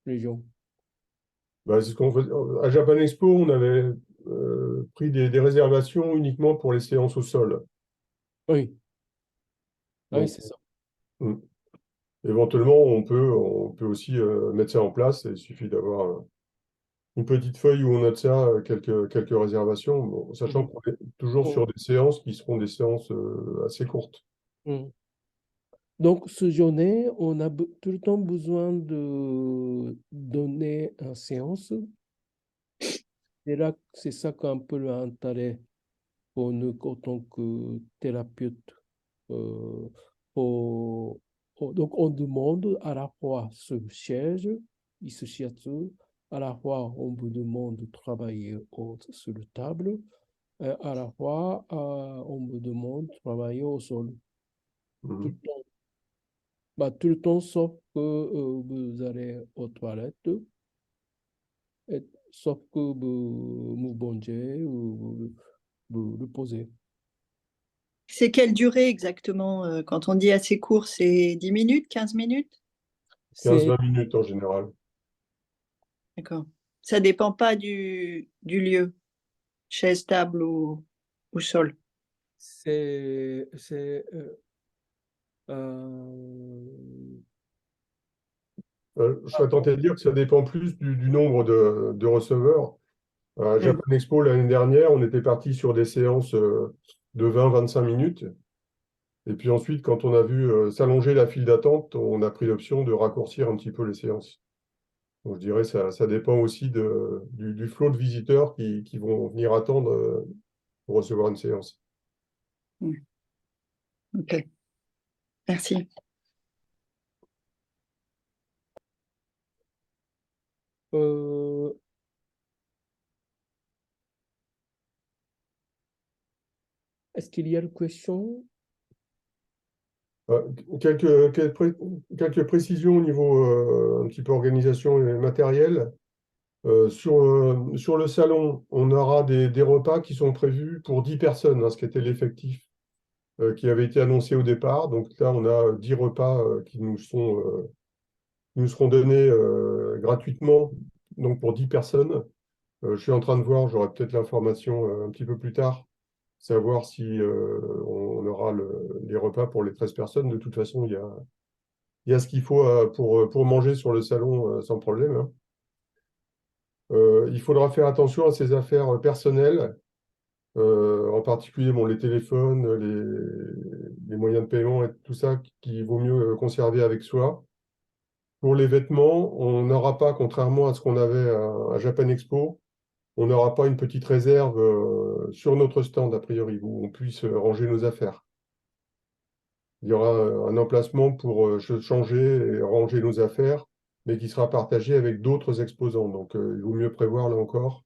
les gens. Bah, c'est ce qu'on fait. À Japan Expo, on avait pris des réservations uniquement pour les séances au sol. Oui. Donc, Oui, c'est ça. Éventuellement, on peut aussi mettre ça en place. Il suffit d'avoir une petite feuille où on note ça, quelques réservations, bon, sachant Mhm. qu'on est toujours sur des séances qui seront des séances assez courtes. Mhm. Donc, ce journée, on a tout le temps besoin de donner une séance. Et là, c'est ça qu'un peu l'intérêt pour nous en tant que thérapeute. Euh, donc, on demande à la fois ce siège, ce shiatsu, à la fois on vous demande de travailler sur la table, et à la fois on vous demande de travailler au sol. Tout Mhm. le temps. Bah, tout le temps, sauf que vous allez aux toilettes, sauf que vous vous mangez ou vous reposez. C'est quelle durée exactement? Quand on dit assez court, c'est 10 minutes, 15 minutes? 15-20 minutes en général. D'accord. Ça dépend pas du lieu, chaise, table ou sol. C'est, euh, Je serais tenté de dire que ça dépend plus du nombre de receveurs. À Mm. Japan Expo l'année dernière, on était parti sur des séances de 20-25 minutes. Et puis ensuite, quand on a vu s'allonger la file d'attente, on a pris l'option de raccourcir un petit peu les séances. Donc, je dirais que ça dépend aussi du flot de visiteurs qui vont venir attendre pour recevoir une séance. Ok, merci. euh, est-ce qu'il y a une question? Euh, quelques précisions au niveau un petit peu organisation et matériel. Sur le salon, on aura des repas qui sont prévus pour 10 personnes, hein, ce qui était l'effectif qui avait été annoncé au départ. Donc là, on a 10 repas qui nous seront donnés gratuitement, donc pour 10 personnes. Je suis en train de voir, j'aurai peut-être l'information un petit peu plus tard, savoir si on aura les repas pour les 13 personnes. De toute façon, il y a ce qu'il faut pour manger sur le salon sans problème, hein. Il faudra faire attention à ses affaires personnelles, en particulier bon, les téléphones, les moyens de paiement et tout ça qu'il vaut mieux conserver avec soi. Pour les vêtements, on n'aura pas, contrairement à ce qu'on avait à Japan Expo, on n'aura pas une petite réserve sur notre stand, a priori, où on puisse ranger nos affaires. Il y aura un emplacement pour se changer et ranger nos affaires, mais qui sera partagé avec d'autres exposants. Donc, il vaut mieux prévoir, là encore,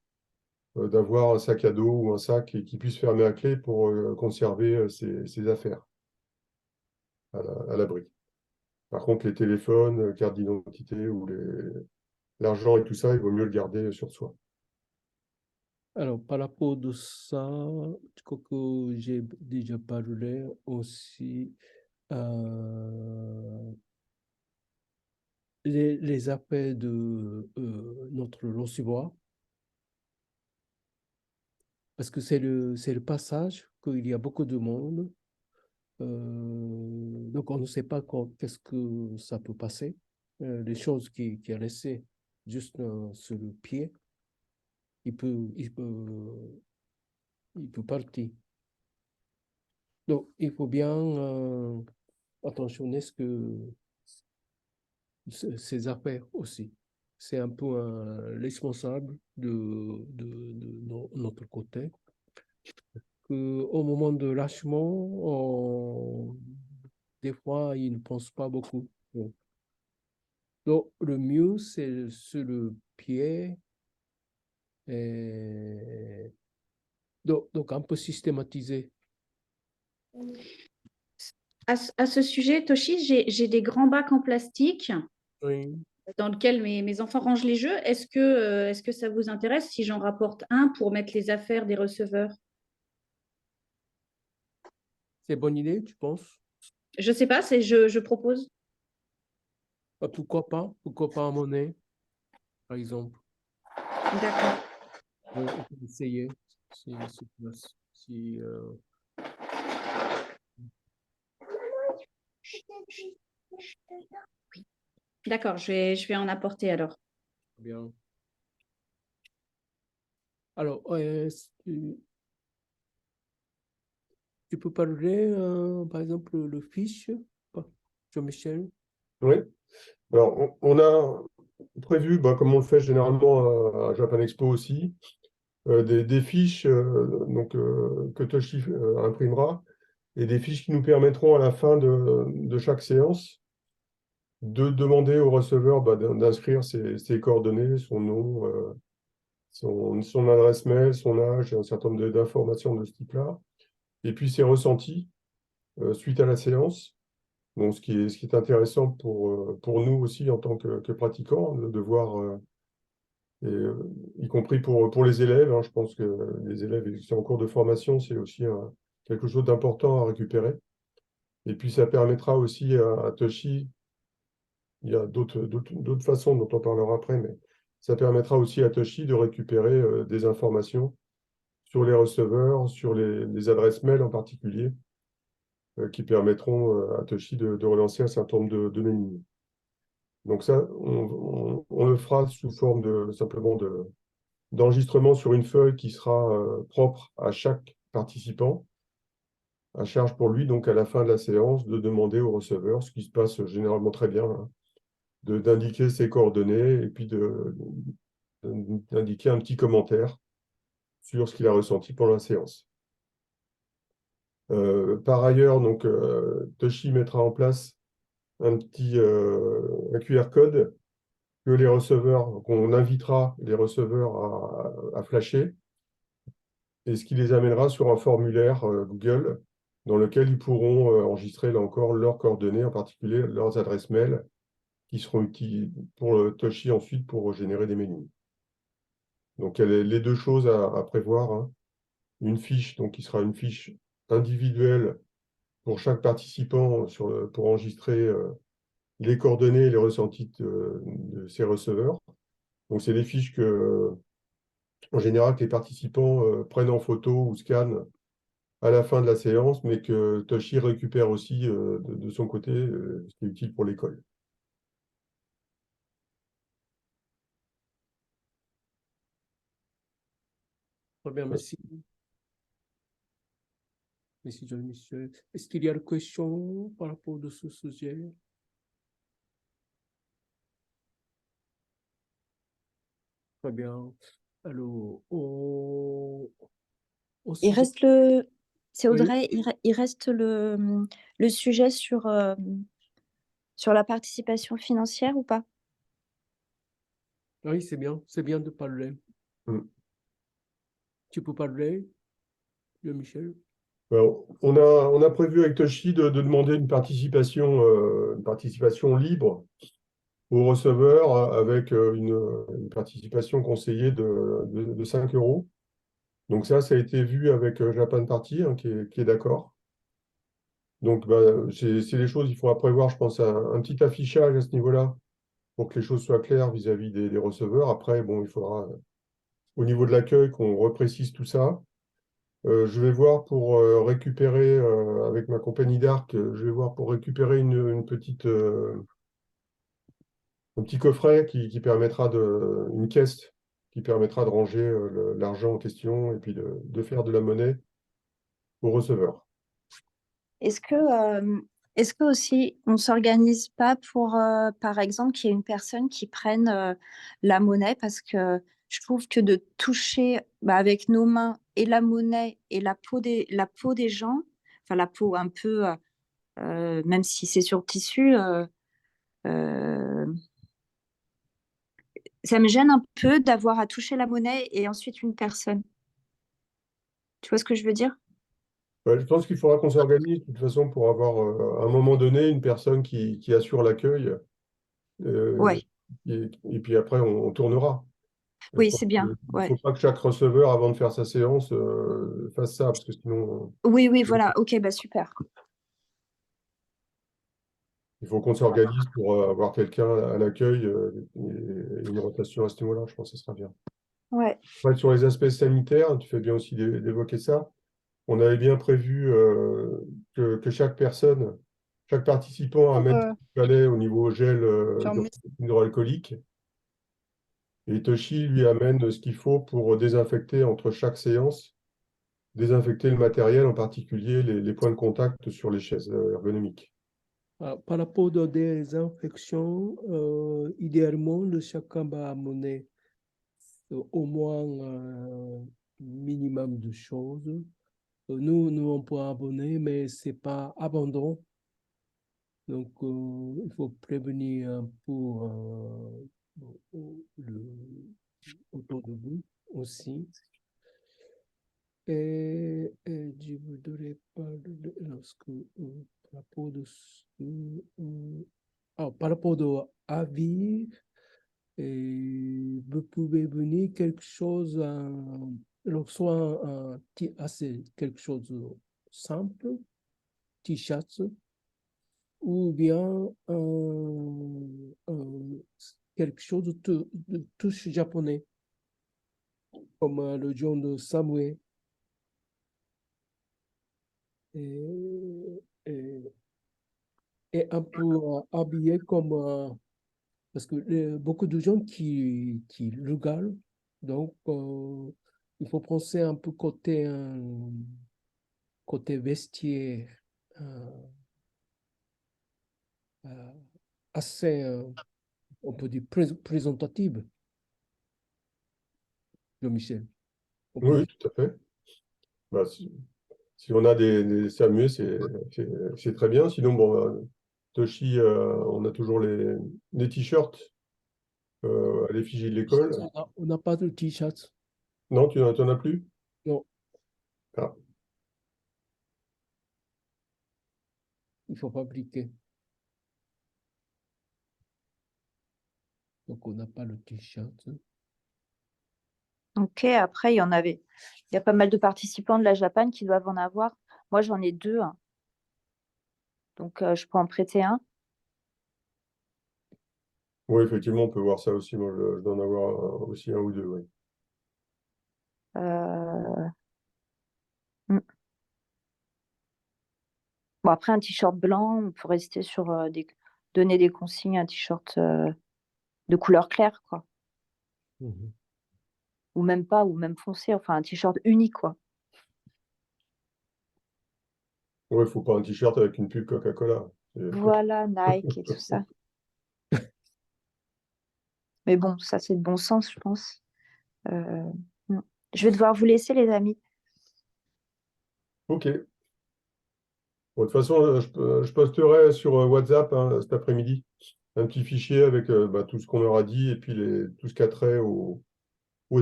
d'avoir un sac à dos ou un sac qui puisse fermer à clé pour conserver ses affaires à l'abri. Par contre, les téléphones, cartes d'identité ou l'argent et tout ça, il vaut mieux le garder sur soi. Alors, par rapport de ça, je crois que j'ai déjà parlé aussi les appels de notre recevoir, parce que c'est le passage, qu'il y a beaucoup de monde. Donc, on ne sait pas qu'est-ce que ça peut passer. Les choses qui a laissé juste sur le pied, il peut partir. Donc, il faut bien attentionner ces affaires aussi. C'est un peu responsable de notre côté. Au moment de lâchement, des fois, ils ne pensent pas beaucoup. Donc, le mieux, c'est sur le pied. Et donc, un peu systématisé. À ce sujet, Toshi, j'ai des grands bacs en plastique Oui. dans lesquels mes enfants rangent les jeux. Est-ce que ça vous intéresse si j'en rapporte un pour mettre les affaires des receveurs? C'est une bonne idée, tu penses? Je ne sais pas, je propose. Pourquoi pas? Pourquoi pas en monnaie, par exemple? D'accord. On peut essayer. Si, D'accord, je vais en apporter alors. bien. Alors, tu peux parler, par exemple, le fiche, Jean-Michel? Oui. Alors, on a prévu, comme on le fait généralement à Japan Expo aussi, des fiches que Toshi imprimera et des fiches qui nous permettront à la fin de chaque séance de demander au receveur d'inscrire ses coordonnées, son nom, son adresse mail, son âge, un certain nombre d'informations de ce type-là, et puis ses ressentis suite à la séance. Donc, ce qui est intéressant pour nous aussi en tant que pratiquants, de voir, y compris pour les élèves, hein, je pense que les élèves qui sont en cours de formation, c'est aussi quelque chose d'important à récupérer. Et puis, ça permettra aussi à Toshi, il y a d'autres façons dont on parlera après, mais ça permettra aussi à Toshi de récupérer des informations sur les receveurs, sur les adresses mail en particulier, qui permettront à Toshi de relancer un certain nombre de mailing. Donc ça, on le fera sous forme simplement d'enregistrement sur une feuille qui sera propre à chaque participant, à charge pour lui, donc à la fin de la séance, de demander au receveur, ce qui se passe généralement très bien, hein, d'indiquer ses coordonnées et puis d'indiquer un petit commentaire sur ce qu'il a ressenti pendant la séance. Par ailleurs, donc, Toshi mettra en place un QR code qu'on invitera les receveurs à flasher et ce qui les amènera sur un formulaire Google dans lequel ils pourront enregistrer là encore leurs coordonnées, en particulier leurs adresses mail qui seront utiles pour Toshi ensuite pour générer des mailings. Donc, il y a les deux choses à prévoir, hein. Une fiche, donc qui sera une fiche individuelle pour chaque participant pour enregistrer les coordonnées et les ressentis de ces receveurs. Donc, c'est des fiches en général, que les participants prennent en photo ou scannent à la fin de la séance, mais que Toshi récupère aussi de son côté, ce qui est utile pour l'école. Très bien, merci. Merci, Jean-Michel. Est-ce qu'il y a des questions par rapport à ce sujet? Très bien. Alors, Il reste le. C'est Oui. Audrey, il reste le sujet sur la participation financière ou pas? Oui, c'est bien de parler. Tu peux parler, Jean-Michel? Alors, on a prévu avec Toshi de demander une participation libre au receveur avec une participation conseillée de 5 €. Donc ça a été vu avec Japan Party, hein, qui est d'accord. Donc, c'est les choses, il faudra prévoir, je pense, un petit affichage à ce niveau-là pour que les choses soient claires vis-à-vis des receveurs. Après, bon, il faudra, au niveau de l'accueil, qu'on reprécise tout ça. Je vais voir pour récupérer, avec ma compagnie d'Arc, je vais voir pour récupérer un petit coffret qui permettra une caisse qui permettra de ranger l'argent en question et puis de faire de la monnaie au receveur. Est-ce que aussi on s'organise pas pour, par exemple, qu'il y ait une personne qui prenne la monnaie parce que je trouve que de toucher avec nos mains et la monnaie et la peau des gens, enfin la peau un peu, même si c'est sur tissu, ça me gêne un peu d'avoir à toucher la monnaie et ensuite une personne. Tu vois ce que je veux dire? Je pense qu'il faudra qu'on s'organise de toute façon pour avoir à un moment donné une personne qui assure l'accueil Ouais, et puis après on tournera. Je oui, pense c'est bien. qu'il ne Ouais. faut pas que chaque receveur, avant de faire sa séance, fasse ça, parce que sinon, Oui, voilà. Ok, super. il faut qu'on s'organise pour avoir quelqu'un à l'accueil et une rotation à ce niveau-là, je pense que ce sera bien. Ouais. Ouais, sur les aspects sanitaires, tu fais bien aussi d'évoquer ça. On avait bien prévu que chaque participant amène ce qu'il fallait au niveau gel hydroalcoolique. Et Toshi lui amène ce qu'il faut pour désinfecter entre chaque séance, désinfecter le matériel, en particulier les points de contact sur les chaises ergonomiques. Par rapport aux désinfections, idéalement, chacun va amener au moins un minimum de choses. Nous, on peut abonner, mais ce n'est pas abondant. Donc, il faut prévenir un peu autour de vous aussi. Et je voudrais parler par rapport par rapport à avis, vous pouvez venir quelque chose, soit assez quelque chose de simple, t-shirt, ou bien quelque chose de touche japonais, comme le genre de Samui. Et, et, et un peu habillé comme parce que beaucoup de gens qui regardent, donc il faut penser un peu côté vestiaire euh, assez, on peut dire, présentative, Jean-Michel. On peut Oui, dire. tout à fait. Bah, si on a des SAMU, c'est très bien. Sinon, bon, Toshi, on a toujours les t-shirts à l'effigie de l'école. On n'a pas de t-shirt. Non, tu n'en as plus? Non, Ah, il faut fabriquer. Donc, on n'a pas le t-shirt. Ok, après, il y a pas mal de participants de la Japan qui doivent en avoir. Moi, j'en ai 2, hein. Donc, je peux en prêter un. oui, effectivement, on peut voir ça aussi. Moi, je dois en avoir aussi un ou deux, oui. Euh, mm. Bon, après, un t-shirt blanc, on peut rester sur donner des consignes, un t-shirt de couleur claire, quoi. Mhm. Ou même pas, ou même foncé, enfin, un t-shirt unique, quoi. Oui, il ne faut pas un t-shirt avec une pub Coca-Cola. Voilà, Nike et tout ça. Mais bon, ça, c'est de bon sens, je pense. Euh, mm. Je vais devoir vous laisser, les amis. Ok. Bon, de toute façon, je posterai sur WhatsApp hein, cet après-midi un petit fichier avec tout ce qu'on aura dit et puis tout ce qui a trait aux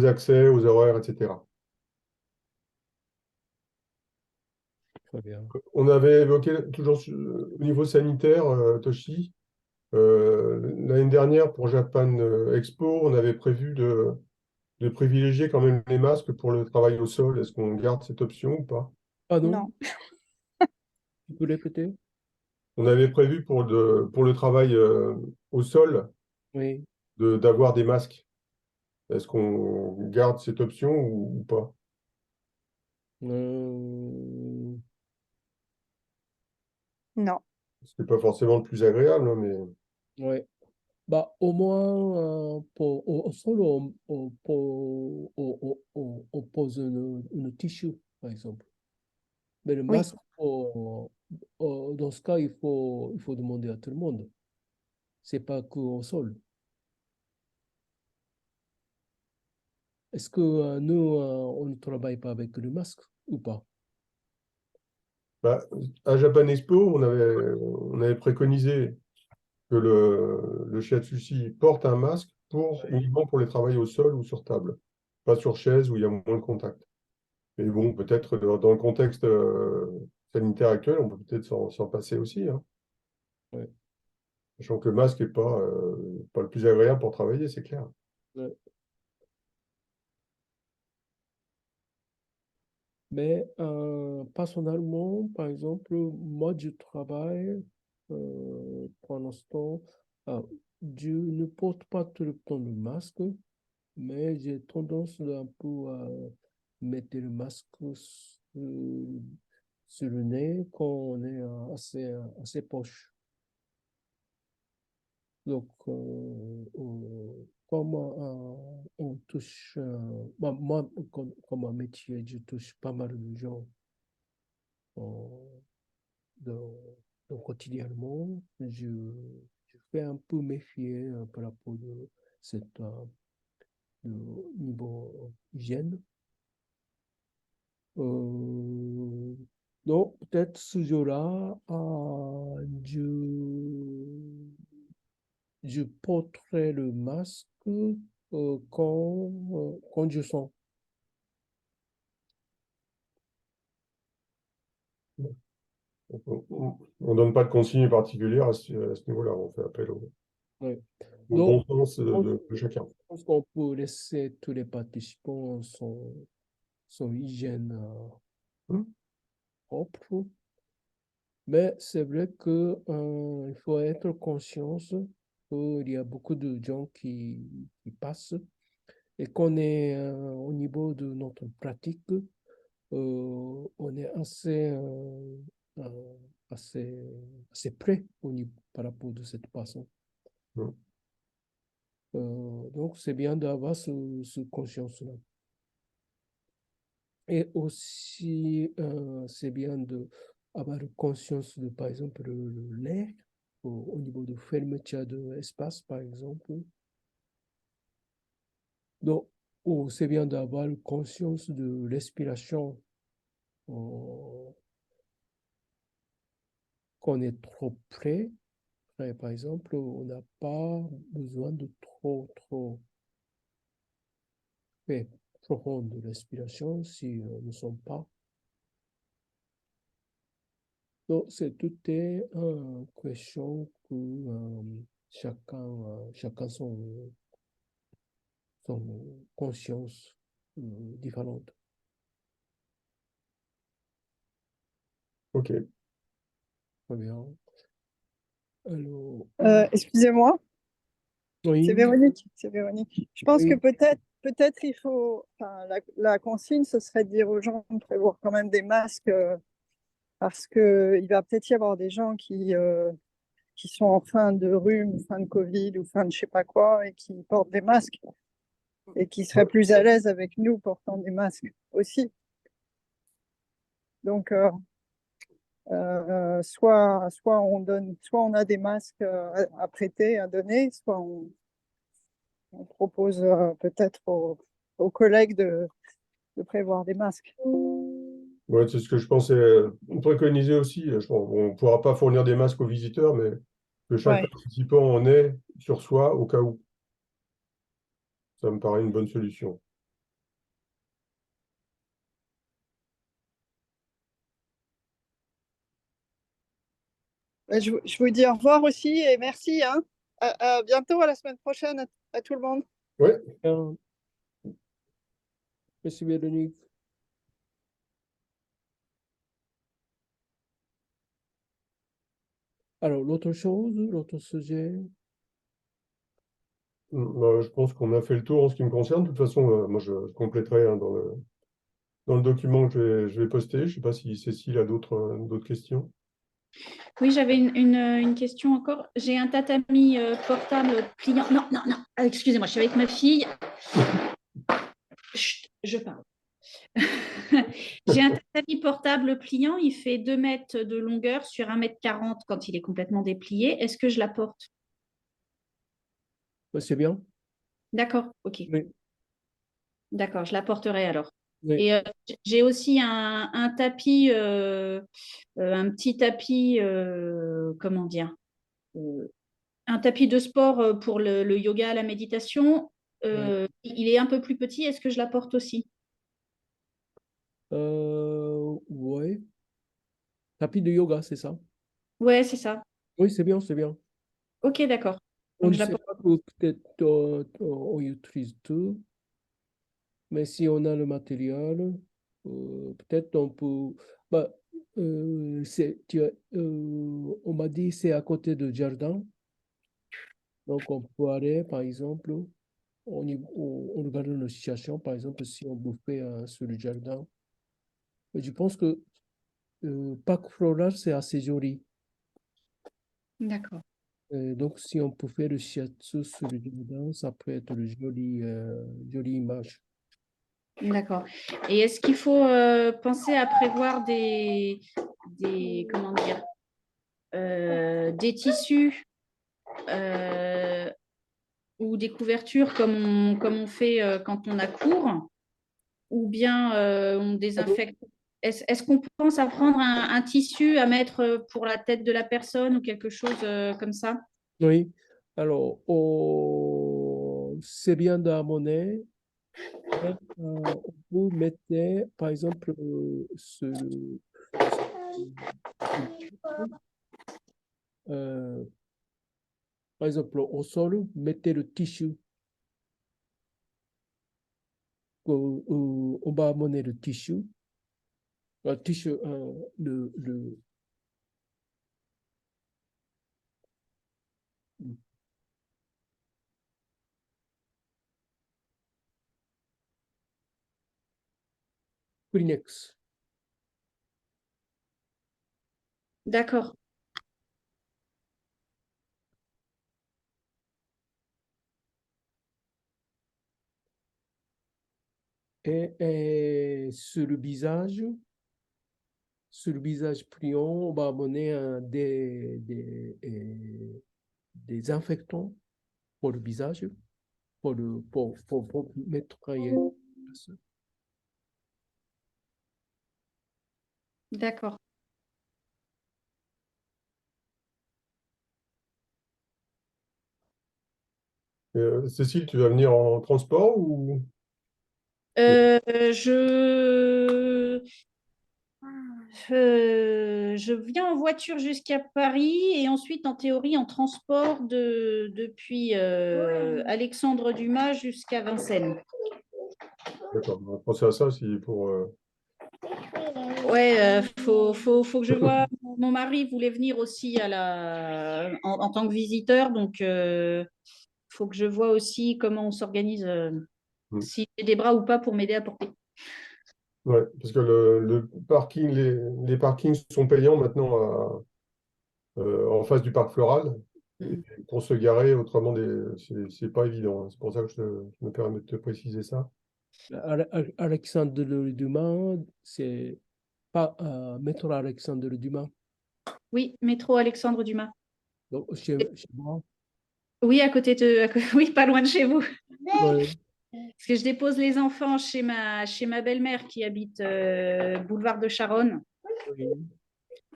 accès, aux horaires, etc. Très bien. On avait évoqué toujours au niveau sanitaire, Toshi, l'année dernière pour Japan Expo, on avait prévu de privilégier quand même les masques pour le travail au sol. Est-ce qu'on garde cette option ou pas? Ah non, Non. tu peux répéter? On avait prévu pour le travail au sol Oui. d'avoir des masques. Est-ce qu'on garde cette option ou pas? Euh, Non. Ce n'est pas forcément le plus agréable, hein, mais ouais. Bah, au moins, au sol, on pose une tissu, par exemple. Mais le Oui. masque, dans ce cas, il faut demander à tout le monde. C'est pas qu'au sol. Est-ce que nous, on ne travaille pas avec le masque ou pas? bah, à Japan Expo, on avait préconisé que le shiatsushi porte un masque uniquement pour les travails au sol ou sur table, pas sur chaise où il y a moins de contact. Mais bon, peut-être dans le contexte sanitaire actuel, on peut peut-être s'en passer aussi, hein. Ouais, Sachant que le masque n'est pas le plus agréable pour travailler, c'est clair. ouais. Mais personnellement, par exemple, moi, je travaille pour l'instant. euh, je ne porte pas tout le temps le masque, mais j'ai tendance un peu à mettre le masque sur le nez quand on est assez proche. Donc, comme on touche, moi, comme un métier, je touche pas mal de gens dans, quotidiennement. Je fais un peu méfier par rapport de cette de niveau hygiène. Donc, peut-être ce jour-là, je porterai le masque quand je sens. On donne pas de consignes particulières à ce niveau-là. On fait appel Ouais. au Donc, bon sens on- de chacun. je pense qu'on peut laisser tous les participants son hygiène Hmm. propre. Mais c'est vrai que il faut être conscient qu'il y a beaucoup de gens qui passent et qu'on est au niveau de notre pratique, on est euh, assez, assez près par rapport de cette façon. Hmm. Donc, c'est bien d'avoir ce conscience-là. Et aussi, c'est bien d'avoir conscience de, par exemple, l'air au niveau de fermeture de l'espace, par exemple. Donc, c'est bien d'avoir conscience de respiration, euh, qu'on est trop près. Par exemple, on n'a pas besoin de trop faire profond de respiration si nous ne sommes pas. Donc, c'est tout est une question que chacun son conscience différente. Ok. Très bien. Alors, Excusez-moi, c'est oui, Véronique. C'est Véronique. Je pense que oui, peut-être il faut, enfin, la consigne, ce serait de dire aux gens de prévoir quand même des masques parce que il va peut-être y avoir des gens qui sont en fin de rhume, fin de Covid ou fin de je sais pas quoi et qui portent des masques et qui seraient plus à l'aise avec nous portant des masques aussi. Donc, soit on donne, soit on a des masques à prêter, à donner, soit on propose peut-être aux collègues de prévoir des masques. Ouais, c'est ce que je pensais préconiser aussi. On ne pourra pas fournir des masques aux visiteurs, mais que chaque Ouais. participant en ait sur soi au cas où. Ça me paraît une bonne solution. Je vous dis au revoir aussi et merci. Hein. À bientôt, à la semaine prochaine à tout le monde. Ouais. merci Véronique. Alors, l'autre chose, l'autre sujet, Je pense qu'on a fait le tour en ce qui me concerne. De toute façon, moi, je compléterai hein, dans le document que je vais poster. Je ne sais pas si Cécile a d'autres questions. Oui, j'avais une question encore. J'ai un tatami portable pliant. Non, non, non. Ah, excusez-moi, je suis avec ma fille. Chut, je parle. J'ai un tatami portable pliant. Il fait 2 mètres de longueur sur 1,40 m quand il est complètement déplié. Est-ce que je la porte? c'est bien. D'accord, ok. Oui, D'accord, je la porterai alors. oui. Et j'ai aussi un tapis, un petit tapis, comment dire, euh, un tapis de sport pour le yoga, la méditation. Il est un peu plus petit. Est-ce que je la porte aussi? Ouais. Tapis de yoga, c'est ça? Ouais, c'est ça. Oui, c'est bien, c'est bien. Ok, d'accord. On Donc ne je la sait porte. pas que peut-être on utilise tout, mais si on a le matériel, peut-être on peut. Bah, on m'a dit c'est à côté du jardin, donc on peut aller, par exemple, on regarde la situation, par exemple, si on bouffait sur le jardin. Mais je pense que Parc Floral, c'est assez joli. D'accord. Donc, si on peut faire le shiatsu sur le jardin, ça peut être une jolie image. D'accord. Et est-ce qu'il faut penser à prévoir comment dire, des tissus ou des couvertures comme on fait quand on a cours, ou bien on désinfecte? Est-ce qu'on pense à prendre un tissu à mettre pour la tête de la personne ou quelque chose comme ça? Oui. Alors, c'est bien de la monnaie. Et, vous mettez, par exemple, euh, par exemple, au sol, mettez le tissu. On va amener le tissu. Le Kleenex. D'accord. Et sur le visage pliant, on va amener des infectants pour le visage, pour mettre D'accord. Cécile, tu vas venir en transport ou... Je je viens en voiture jusqu'à Paris et ensuite en théorie en transport depuis Alexandre Dumas jusqu'à Vincennes. D'accord, on va penser à ça si pour... Ouais, faut que je vois. Mon mari voulait venir aussi en tant que visiteur, donc faut que je vois aussi comment on s'organise, si j'ai des bras ou pas pour m'aider à porter. Ouais, parce que le parking, les parkings sont payants maintenant en face du parc floral. Et pour se garer, autrement, c'est pas évident, hein. C'est pour ça que je me permets de te préciser ça. Alexandre Dumas, c'est pas métro Alexandre Dumas. Oui, métro Alexandre Dumas. Donc, chez moi. Oui, oui, pas loin de chez vous. Ouais. Parce que je dépose les enfants chez ma belle-mère qui habite boulevard de Charonne. Oui.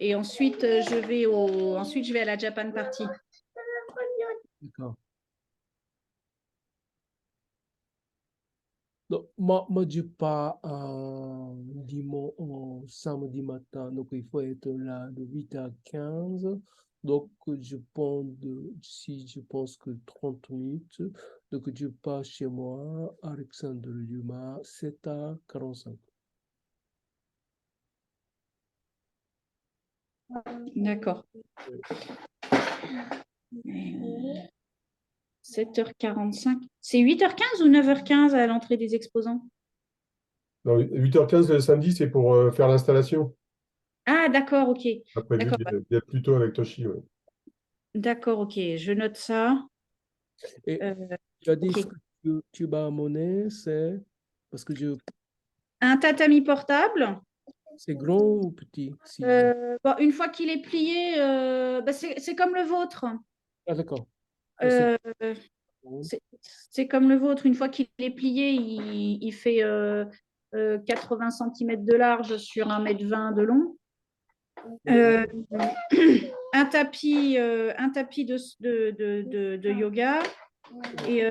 Et ensuite, ensuite, je vais à la Japan Party. D'accord. Donc, moi, je pars samedi matin, donc il faut être là de 8h15. Donc, si je pense que 30 minutes, donc je pars chez moi, Alexandre Dumas, 7h45. D'accord. 7h45. C'est 8h15 ou 9h15 à l'entrée des exposants? Non, 8h15 le samedi, c'est pour faire l'installation. Ah, d'accord, ok. On a prévu D'accord, d'être plus tôt avec Toshi. Ouais. d'accord, ok. Je note ça. Et Euh, tu as dit ok. ce que tu vas amener, c'est parce que Un tatami portable. c'est grand ou petit? Bon, une fois qu'il est plié, bah, c'est comme le vôtre. Ah, d'accord. Euh, Bon. c'est comme le vôtre. Une fois qu'il est plié, il fait 80 cm de large sur 1,20 m de long. Un tapis de yoga. Et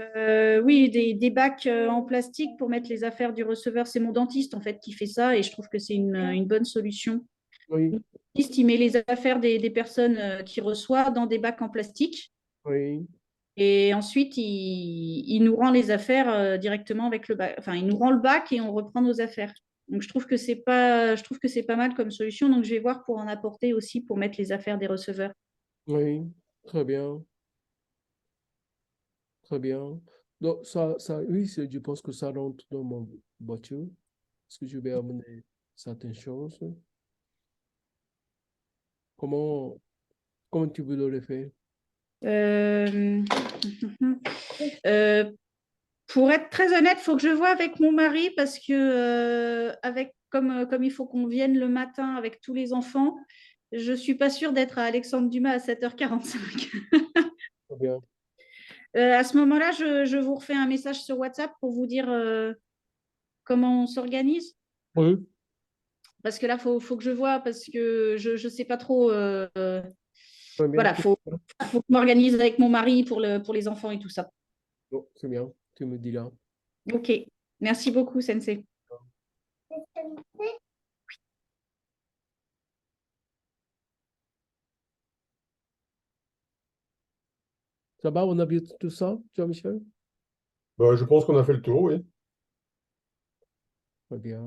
oui, des bacs en plastique pour mettre les affaires du receveur. C'est mon dentiste en fait qui fait ça et je trouve que c'est une bonne solution. Oui, Le dentiste, il met les affaires des personnes qui reçoivent dans des bacs en plastique oui, et ensuite il nous rend les affaires directement avec le bac. Enfin, il nous rend le bac et on reprend nos affaires. Donc je trouve que c'est pas mal comme solution. Donc je vais voir pour en apporter aussi pour mettre les affaires des receveurs. oui, très bien, très bien. Donc, oui, je pense que ça rentre dans mon voiture, parce que je vais amener certaines choses. Comment, comment tu veux le faire? Euh, euh, pour être très honnête, il faut que je vois avec mon mari parce que comme il faut qu'on vienne le matin avec tous les enfants, je ne suis pas sûre d'être à Alexandre Dumas à 7h45. Très bien. À ce moment-là, je vous refais un message sur WhatsApp pour vous dire comment on s'organise. Oui, Parce que là, faut que je vois parce que je ne sais pas trop. très bien. Voilà, faut que je m'organise avec mon mari pour les enfants et tout ça. Bon, c'est bien, tu me dis là. Ok, merci beaucoup, Sensei. Ça va, on a vu tout ça, Jean-Michel? Bah, je pense qu'on a fait le tour, oui. Très bien.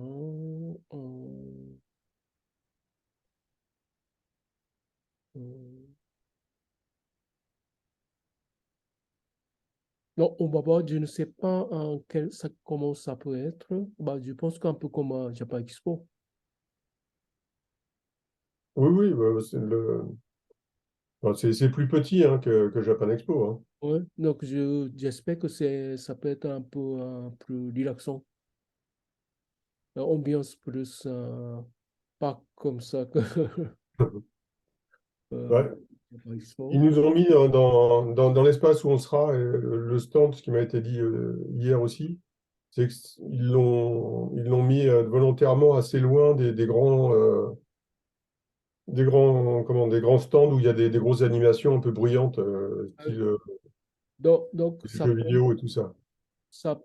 Non, on va voir, je ne sais pas comment ça peut être. Bah, je pense qu'un peu comme à Japan Expo. Oui, oui, bah, enfin, c'est plus petit hein, que Japan Expo. Hein. Ouais, donc j'espère que ça peut être un peu plus relaxant. Ambiance plus, pas comme ça que Ouais. Japan Expo. Ils nous ont mis dans l'espace où on sera, le stand, ce qui m'a été dit hier aussi, c'est qu'ils l'ont mis volontairement assez loin des grands stands où il y a des grosses animations un peu bruyantes, style Donc jeux vidéo et tout ça.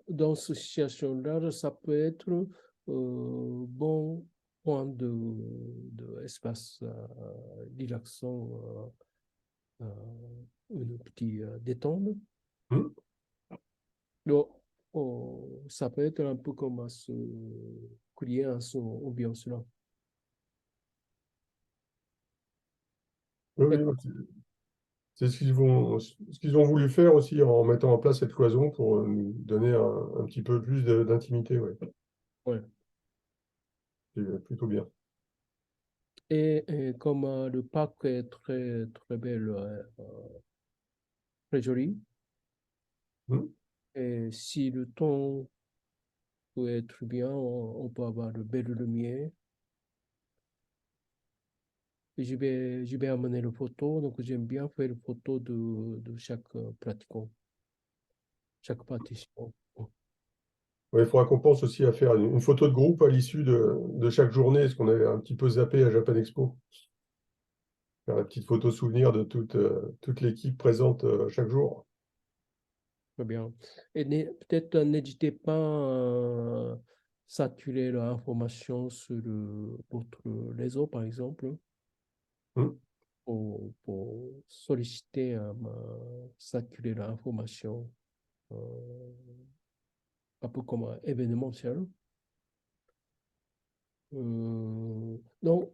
dans cette situation-là, ça peut être bon point de espace relaxant, une petite détente. Hmm. Donc, ça peut être un peu comme à se créer à son ambiance-là. Oui, oui, oui, c'est ce qu'ils ont voulu faire aussi en mettant en place cette cloison pour nous donner un petit peu plus d'intimité. Ouais. Ouais. C'est plutôt bien. Et comme le parc est très, très belle, très joli, Hmm. et si le temps peut être bien, on peut avoir de belles lumières. Et je vais amener les photos, donc j'aime bien faire les photos de chaque pratiquant, chaque participant. Ouais, il faudra qu'on pense aussi à faire une photo de groupe à l'issue de chaque journée, ce qu'on avait un petit peu zappé à Japan Expo. Faire la petite photo souvenir de toute l'équipe présente chaque jour. Très bien. Et peut-être n'hésitez pas à saturer l'information sur votre réseau, par exemple, Hmm. pour solliciter, saturer l'information euh, un peu comme un événementiel. Donc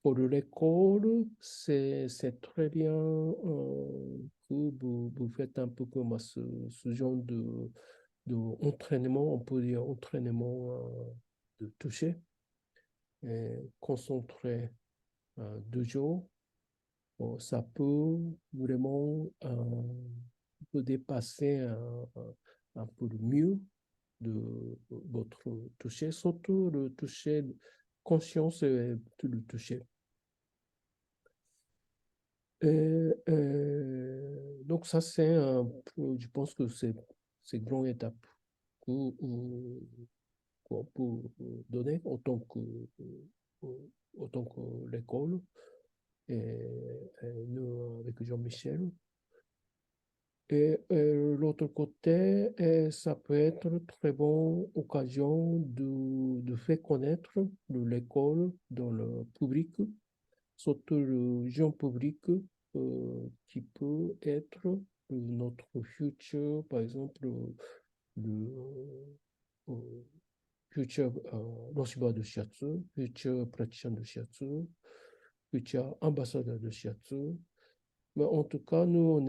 pour l'école, c'est très bien que vous faites un peu comme ce genre d'entraînement, on peut dire entraînement de toucher, et concentré 2 jours. Bon, ça peut vraiment peut dépasser un peu le mieux de votre toucher, surtout le toucher conscience et le toucher. Donc ça, c'est je pense que c'est une grande étape qu'on peut donner autant que l'école et nous avec Jean-Michel. Et l'autre côté, ça peut être une très bonne occasion de faire connaître l'école dans le public, surtout le jeune public qui peut être notre futur, par exemple, le futur lanceur de shiatsu, futur praticien de shiatsu, futur ambassadeur de shiatsu. Mais en tout cas, nous,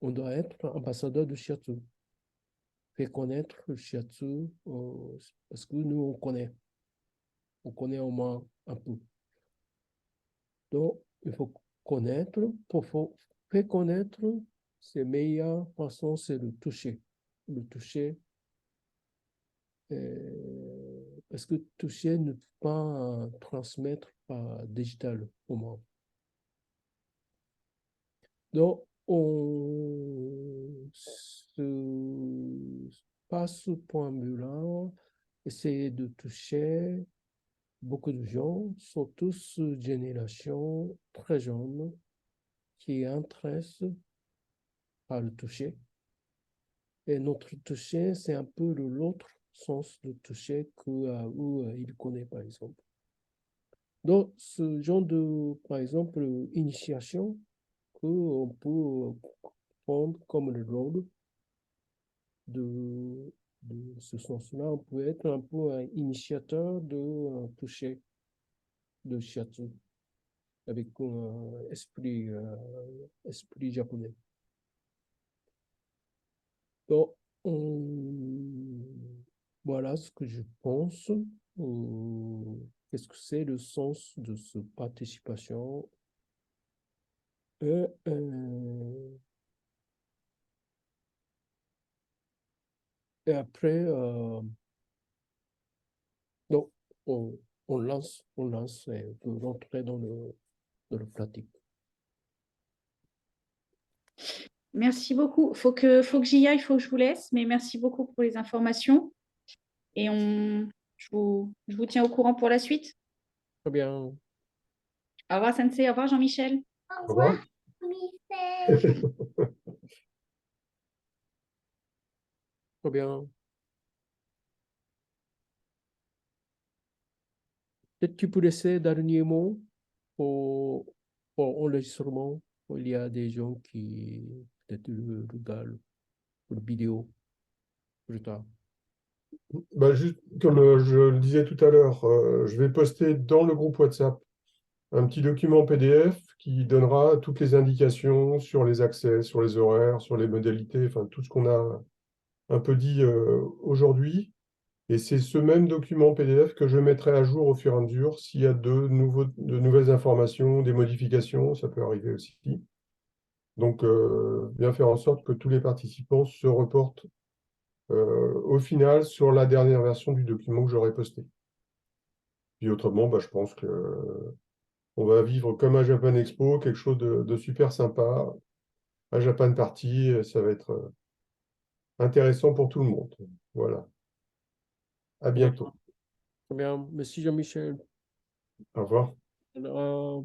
on doit être ambassadeur de shiatsu. Faire connaître le shiatsu parce que nous, on connaît au moins un peu. Donc, il faut connaître, pour faire connaître, c'est meilleure façon, c'est le toucher. Le toucher, parce que toucher ne peut pas transmettre par digital au moins. Donc, on se passe ce point de vue-là, essayer de toucher beaucoup de gens, surtout cette génération très jeune qui est intéressée par le toucher. Et notre toucher, c'est un peu l'autre sens de toucher où il connaît, par exemple. Donc, ce genre de, par exemple, initiation qu'on peut prendre comme le rôle de ce sens-là, on peut être un peu un initiateur de toucher, de shiatsu, avec un esprit japonais. Donc, voilà ce que je pense. Qu'est-ce que c'est le sens de cette participation? Et après, donc, on lance et on peut rentrer dans le pratique. Merci beaucoup. Faut que j'y aille, il faut que je vous laisse, mais merci beaucoup pour les informations. Et je vous tiens au courant pour la suite. Très bien. Au revoir, Sensei. Au revoir, Jean-Michel. Au revoir. revoir, Michel. Très bien. Peut-être tu peux laisser dernier mot pour enregistrement. Il y a des gens qui peut-être le regardent pour la vidéo plus tard. Bah, juste comme je le disais tout à l'heure, je vais poster dans le groupe WhatsApp un petit document PDF qui donnera toutes les indications sur les accès, sur les horaires, sur les modalités, enfin tout ce qu'on a un peu dit aujourd'hui. Et c'est ce même document PDF que je mettrai à jour au fur et à mesure s'il y a de nouvelles informations, des modifications, ça peut arriver aussi. Donc, bien faire en sorte que tous les participants se reportent au final sur la dernière version du document que j'aurai posté. Puis autrement, bah, je pense que on va vivre comme à Japan Expo, quelque chose de super sympa. À Japan Party, ça va être intéressant pour tout le monde. Voilà. À bientôt. Très bien. Merci Jean-Michel. Au revoir. Alors,